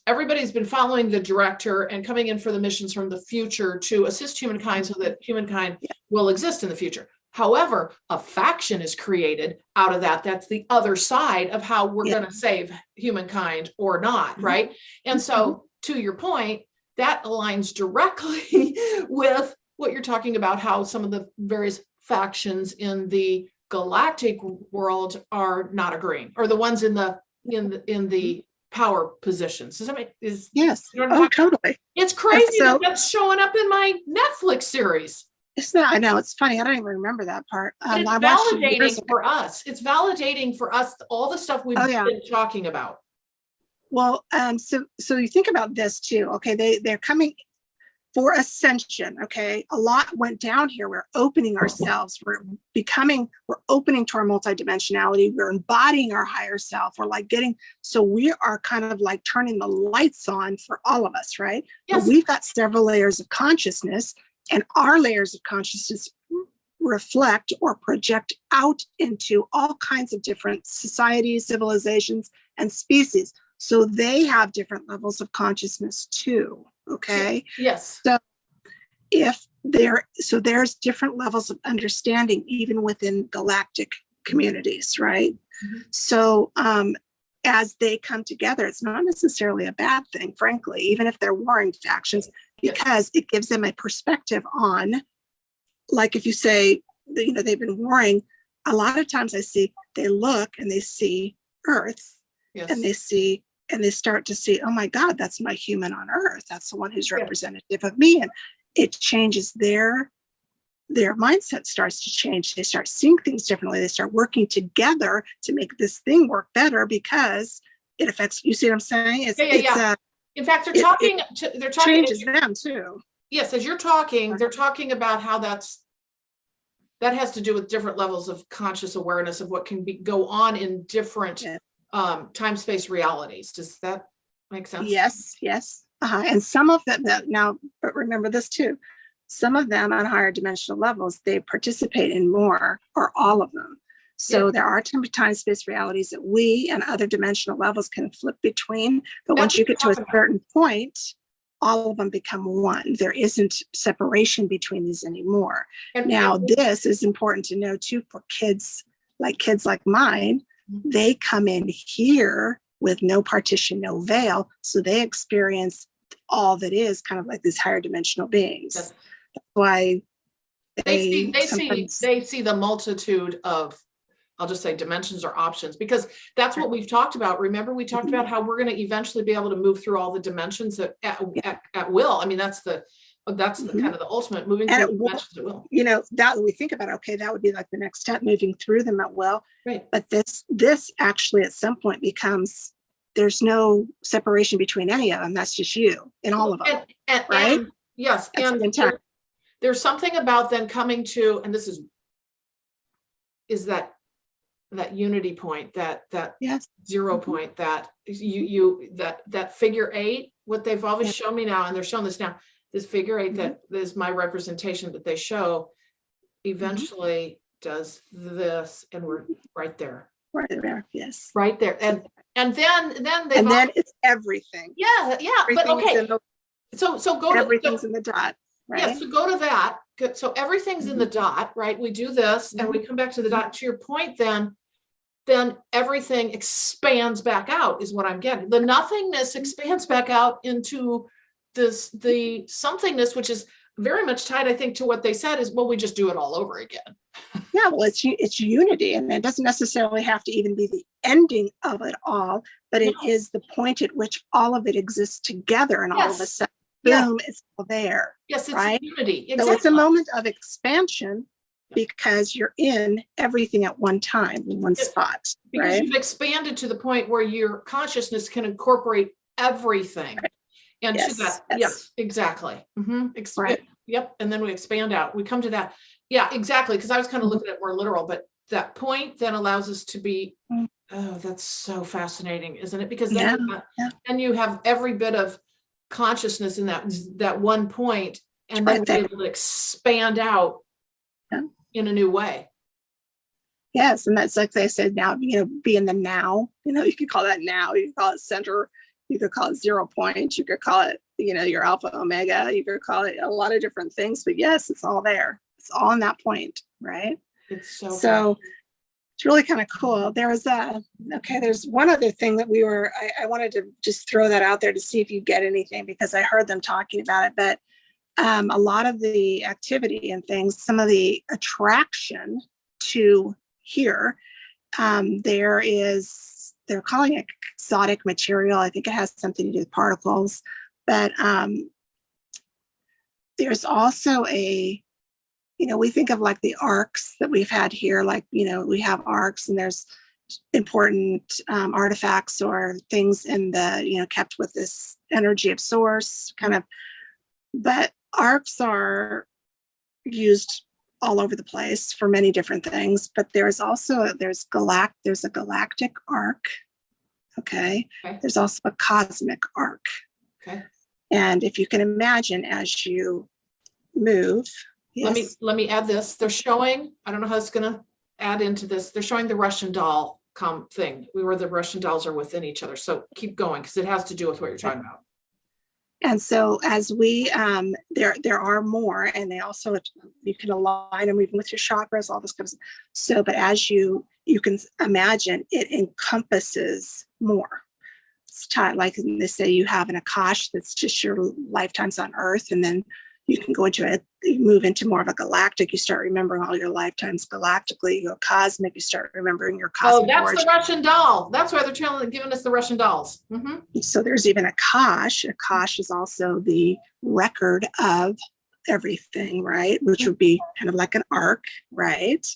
everybody's been following the director and coming in for the missions from the future to assist humankind so that humankind will exist in the future. However, a faction is created out of that. That's the other side of how we're going to save humankind or not, right? And so, to your point, that aligns directly with what you're talking about, how some of the various factions in the galactic world are not agreeing, or the ones in the power positions. Does that make yes? Oh, totally. It's crazy that's showing up in my Netflix series. It's not. I know, it's funny. I don't even rember that part. It's validating for us. It's validating for us all the stuff we've been talking about. Well, so you think about this too. Okay, they're coming for ascension. Okay, a lot went down here. We're opening ourselves. We're opening to our multidimensionality. We're embodying our higher self. We're like so we are kind of like turning the lights on for all of us, right? Yes. But we've got several layers of consciousness, and our layers of consciousness reflect or project out into all kinds of different societies, civilizations, and species. So they have different levels of consciousness too. Okay. Yes. So there's different levels of understanding even within galactic communities, right? Mm-hmm. So as they come together, it's not necessarily a bad thing, frankly, even if they're warring factions, because it gives them a perspective on, like if you say, they've been warring, a lot of times I see they look and they see Earth, and they start to see, oh my God, that's my human on Earth. That's the one who's representative of me. And it changes their mindset starts to change. They start seeing things differently. They start working together to make this thing work better because it affects, you see what I'm saying? In fact, they're talking changes them too. Yes. As you're talking, they're talking about how that has to do with different levels of conscious awareness of what can go on in different time-space realities. Does that make sense? Yes. And some of them now, but remember this too, some of them on higher dimensional levels, they participate in more or all of them. So there are time-space realities that we and other dimensional levels can flip between. But once you get to a certain point, all of them become one. There isn't separation between these anymore. Now, this is important to know too for kids like mine. They come in here with no partition, no veil. So they experience all that is kind of like these higher dimensional beings. Yes. That's why They sometimes see the multitude of, I'll just say, dimensions or options, because that's what we've talked about. Remember, we talked about how we're going to eventually be able to move through all the dimensions at will. I mean, that's the kind of the ultimate, moving and through dimensions at will. you know, that we think about, okay, that would be like the next step, moving through them at will. Right. But this actually at some point becomes, there's no separation between any of them. That's just you in all of them. Right? And yes. At the And same time. there's something about then coming to, and this is that unity point, that Yes. 0 point, that that figure 8, what they've always shown me now, and they're showing this now, this figure 8 that is my representation that they show, eventually does this, and we're right there. Right there. Yes. Right there. And then it's everything. Yeah. But okay. So go to everything's in the dot. Right? Yes, so go to that. Good. So everything's in the dot, right? We do this and we come back to the dot. To your point, then everything expands back out, is what I'm getting. The nothingness expands back out into the somethingness, which is very much tied, I think, to what they said is, well, we just do it all over again. Yeah, well, it's unity, and it doesn't necessarily have to even be the ending of it all, but it is the point at which all of it exists together, and all of a sudden, boom, it's all there. Yes, it's right? unity. Exactly. So it's a moment of expansion because you're in everything at one time, in one spot. Because right? You've expanded to the point where your consciousness can incorporate everything. Right. And to that, yes, exactly. Right. Yep. And then we expand out. We come to that. Yeah, exactly. Because I was kind of looking at it more literal, but that point then allows us to be, oh, that's so fascinating, isn't it? Because then you have every bit of consciousness in that one point, and then we're able to expand out in a new way. Yes, and that's like they said, now, be in the now. You could call that now, you could call it center, you could call it 0 point, you could call it, your alpha omega, you could call it a lot of different things, but yes, it's all there. It's all in that point, right? It's so it's really kind of cool. There's one other thing that I wanted to just throw that out there to see if you get anything, because I heard them talking about it, but a lot of the activity and things, some of the attraction to here, they're calling it exotic material. I think it has something to do with particles, but there's also we think of like the arcs that we've had here, like, we have arcs and there's important artifacts or things in the, kept with this energy of source kind of, but arcs are used all over the place for many different things, but there's a galactic arc. Okay. There's also a cosmic arc. Okay. And if you can imagine, as you move, let me add this. They're showing, I don't know how it's going to add into this. They're showing the Russian doll thing. Where the Russian dolls are within each other. So keep going, because it has to do with what you're talking about. And so as we, there are more, and they also, you can align them even with your chakras, all this kind of stuff. So, but as you can imagine, it encompasses more. It's tied, like they say, you have an Akash that's just your lifetimes on Earth, and then you can go into it, you move into more of a galactic, you start remembering all your lifetimes galactically. You go cosmic, you start remembering your cosmic origin. The Russian doll. That's why they're giving us the Russian dolls. So there's even Akash. Akash is also the record of everything, right? Which would be kind of like an arc, right?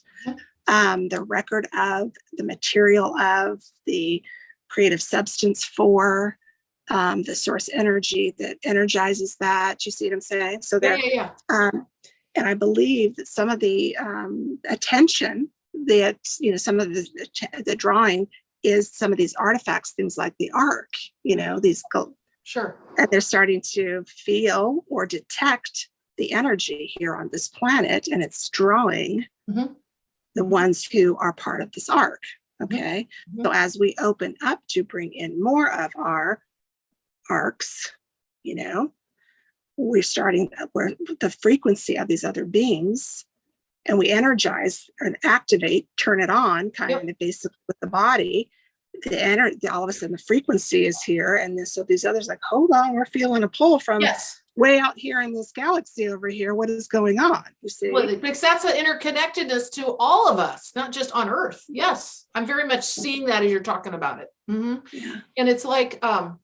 The record of the material of the creative substance for the source energy that energizes that. You see what I'm saying? So there, and I believe that some of the attention that, some of the drawing is some of these artifacts, things like the arc, these sure, and they're starting to feel or detect the energy here on this planet, and it's drawing the ones who are part of this arc. Okay. So as we open up to bring in more of our arcs, we're starting where the frequency of these other beings, and we energize and activate, turn it on, kind of basically with the body. the energy, all of a sudden the frequency is here, and this, so these others like, hold on, we're feeling a pull from Yes. way out here in this galaxy over here. What is going on? You see? Well, because that's an interconnectedness to all of us, not just on Earth. Yes, I'm very much seeing that as you're talking about it. Yeah. And it's like, well,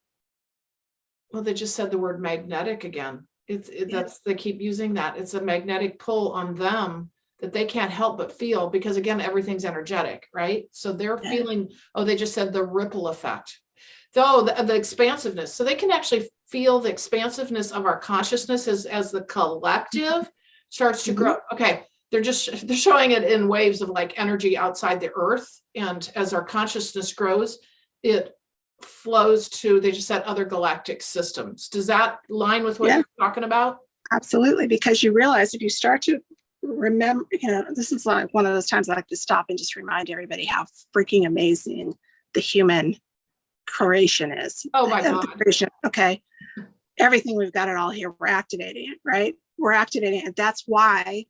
they just said the word magnetic again. That's, they keep using that. It's a magnetic pull on them that they can't help but feel, because again, everything's energetic, right? So they're feeling, oh, they just said the ripple effect. So the expansiveness. So they can actually feel the expansiveness of our consciousness as the collective starts to grow. Okay. They're showing it in waves of like energy outside the Earth. And as our consciousness grows, it flows to, they just said, other galactic systems. Does that line with what you're talking about? Absolutely. Because you realize if you start to remember, this is like one of those times I like to stop and just remind everybody how freaking amazing the human creation is. Oh my God. Okay. Everything, we've got it all here. We're activating it, right? We're activating it. That's why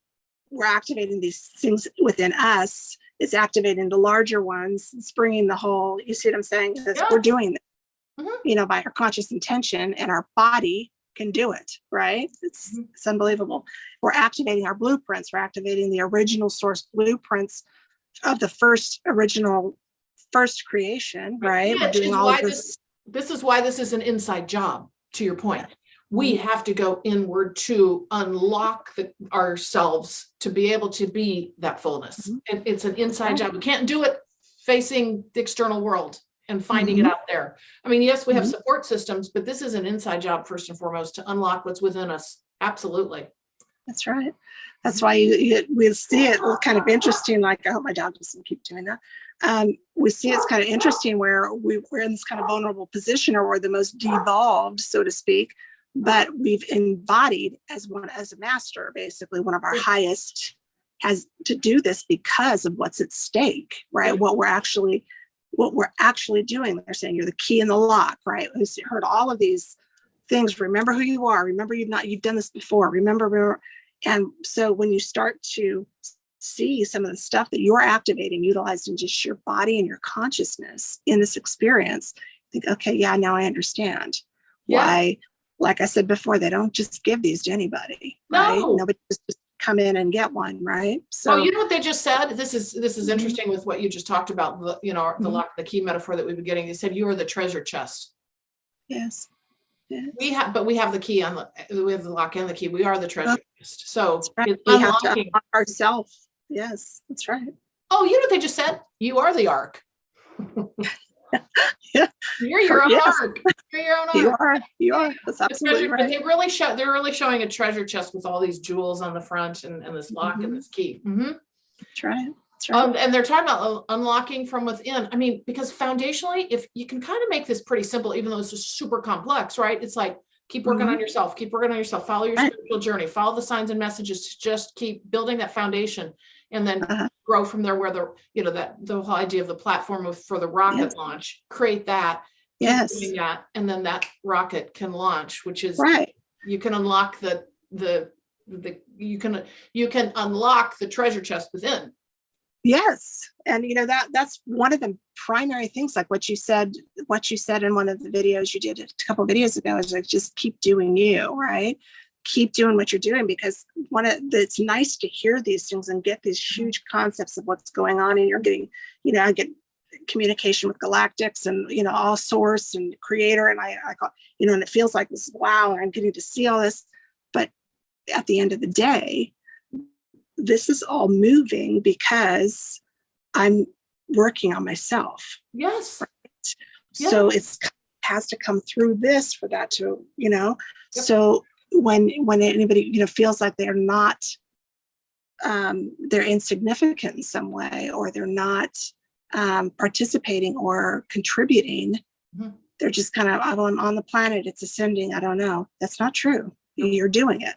we're activating these things within us. It's activating the larger ones. It's bringing the whole, you see what I'm saying? We're doing this, by our conscious intention, and our body can do it, right? It's unbelievable. We're activating our blueprints. We're activating the original source blueprints of the first creation, right? We're doing all of this. This is why this is an inside job, to your point. We have to go inward to unlock ourselves to be able to be that fullness. And it's an inside job. We can't do it facing the external world and finding it out there. I mean, yes, we have support systems, but this is an inside job first and foremost, to unlock what's within us. Absolutely. That's right. That's why we see it kind of interesting. Like, I hope my dog doesn't keep doing that. We see it's kind of interesting where we're in this kind of vulnerable position, or we're the most devolved, so to speak, but we've embodied as a master, basically one of our highest, has to do this because of what's at stake, right? What we're actually doing. They're saying you're the key in the lock, right? We've heard all of these things. Remember who you are. Remember you've done this before. Remember. And so when you start to see some of the stuff that you're activating, utilizing just your body and your consciousness in this experience, think, okay, yeah, now I understand why, like I said before, they don't just give these to anybody, right? Nobody just come in and get one, right? So, you know what they just said? This is interesting with what you just talked about, the lock, the key metaphor that we've been getting. They said, you are the treasure chest. Yes. We have the key we have the lock and the key. We are the treasure chest. So right. We have to unlock ourselves. Yes, that's right. Oh, you know what they just said? You are the ark. You're your own ark. You're your own ark. You are. That's absolutely right. But they're really showing a treasure chest with all these jewels on the front and this lock and this key. That's right. Right. And they're talking about unlocking from within. I mean, because foundationally, if you can kind of make this pretty simple, even though it's just super complex, right? It's like, keep working on yourself, follow your spiritual journey, follow the signs and messages to just keep building that foundation, and then grow from there, where the whole idea of the platform for the rocket launch, create that, doing that, and then that rocket can launch, which is you can unlock you can unlock the treasure chest within. Yes. And that's one of the primary things, like what you said in one of the videos you did a couple of videos ago, is like, just keep doing you, right? Keep doing what you're doing, because it's nice to hear these things and get these huge concepts of what's going on. And you're getting, I get communication with Galactics and, all source and creator. And I call, and it feels like this, wow, I'm getting to see all this. But at the end of the day, this is all moving because I'm working on myself. Yes. Right? So it has to come through this for that to, so when anybody, feels like they're not, they're insignificant in some way, or they're not participating or contributing, they're just kind of, I'm on the planet, it's ascending, I don't know. That's not true. You're doing it.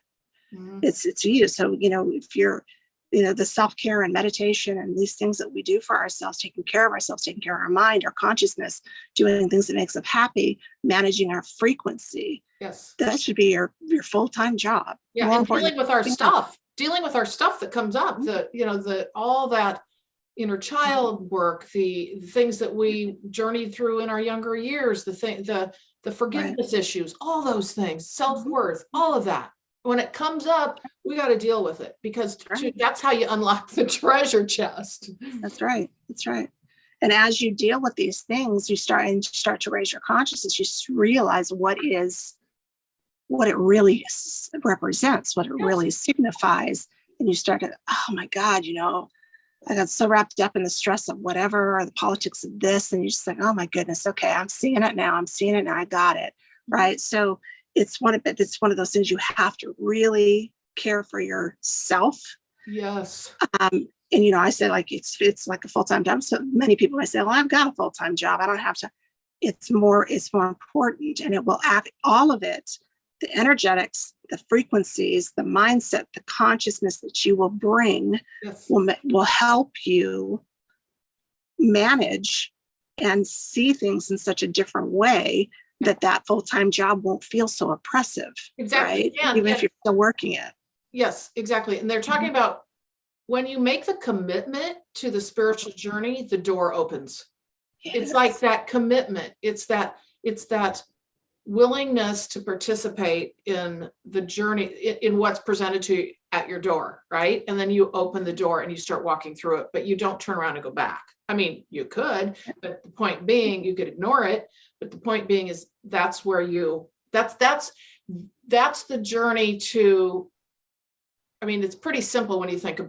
It's you. So, if you're, the self-care and meditation and these things that we do for ourselves, taking care of ourselves, taking care of our mind, our consciousness, doing things that makes us happy, managing our frequency. Yes. That should be your full-time job. Yeah. And dealing with our stuff that comes up, all that inner child work, the things that we journeyed through in our younger years, the forgiveness issues, all those things, self-worth, all of that. When it comes up, we got to deal with it, because that's how you unlock the treasure chest. That's right. That's right. And as you deal with these things, you start to raise your consciousness. You realize what it really represents, what it really signifies. And you start to, oh my God, I got so wrapped up in the stress of whatever, or the politics of this. And you just like, oh my goodness, okay, I'm seeing it now. I got it. Right. So it's one of those things you have to really care for yourself. Yes. And I said, like, it's like a full-time job. So many people might say, well, I've got a full-time job, I don't have to. It's more important, and it will act, all of it, the energetics, the frequencies, the mindset, the consciousness that you will bring will help you manage and see things in such a different way that full-time job won't feel so oppressive. Exactly. Right? Even if you're still working it. Yes, exactly. And they're talking about, when you make the commitment to the spiritual journey, the door opens. Yes. It's like that commitment. It's that willingness to participate in the journey, in what's presented to you at your door, right? And then you open the door and you start walking through it, but you don't turn around and go back. I mean, you could, but the point being, you could ignore it. But the point being is that's the journey to, I mean, it's pretty simple when you think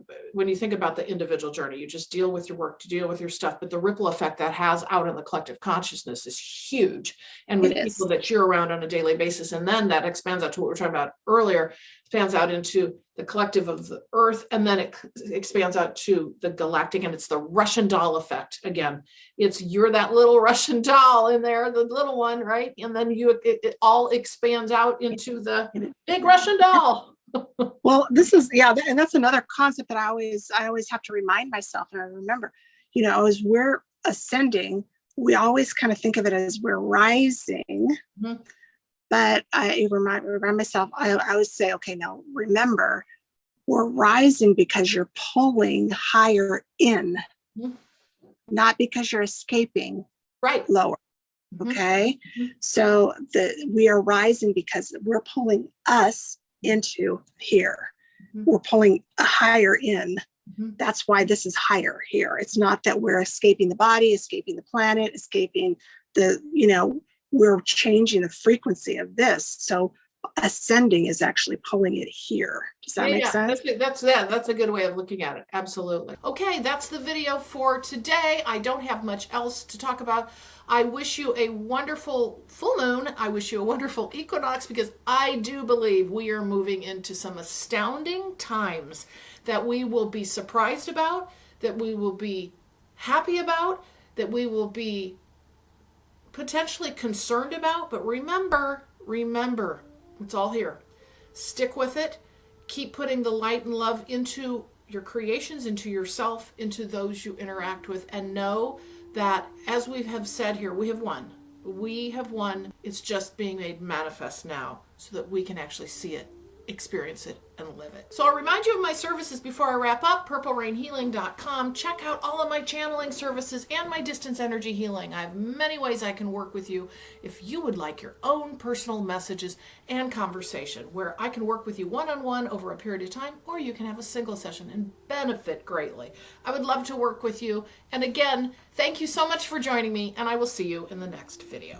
about the individual journey. You just deal with your work, to deal with your stuff, but the ripple effect that has out in the collective consciousness is huge. And with people that you're around on a daily basis, and then that expands out to what we were talking about earlier, expands out into the collective of the earth, and then it expands out to the galactic, and it's the Russian doll effect. Again, you're that little Russian doll in there, the little one, right? And then it all expands out into the big Russian doll. Well, and that's another concept that I always have to remind myself. And I remember, as we're ascending, we always kind of think of it as we're rising. But I remind myself, I always say, okay, now remember, we're rising because you're pulling higher in, not because you're escaping lower. Okay. So we are rising because we're pulling us into here. We're pulling a higher in. That's why this is higher here. It's not that we're escaping the body, escaping the planet, escaping we're changing the frequency of this. So ascending is actually pulling it here. Does that make sense? That's a good way of looking at it. Absolutely. Okay, that's the video for today. I don't have much else to talk about. I wish you a wonderful full moon. I wish you a wonderful equinox, because I do believe we are moving into some astounding times that we will be surprised about, that we will be happy about, that we will be potentially concerned about. But remember, it's all here. Stick with it. Keep putting the light and love into your creations, into yourself, into those you interact with, and know that, as we have said here, we have won. We have won. It's just being made manifest now so that we can actually see it, experience it, and live it. So I'll remind you of my services before I wrap up. purplerainhealing.com. Check out all of my channeling services and my distance energy healing. I have many ways I can work with you if you would like your own personal messages and conversation, where I can work with you one-on-one over a period of time, or you can have a single session and benefit greatly. I would love to work with you. And again, thank you so much for joining me, and I will see you in the next video.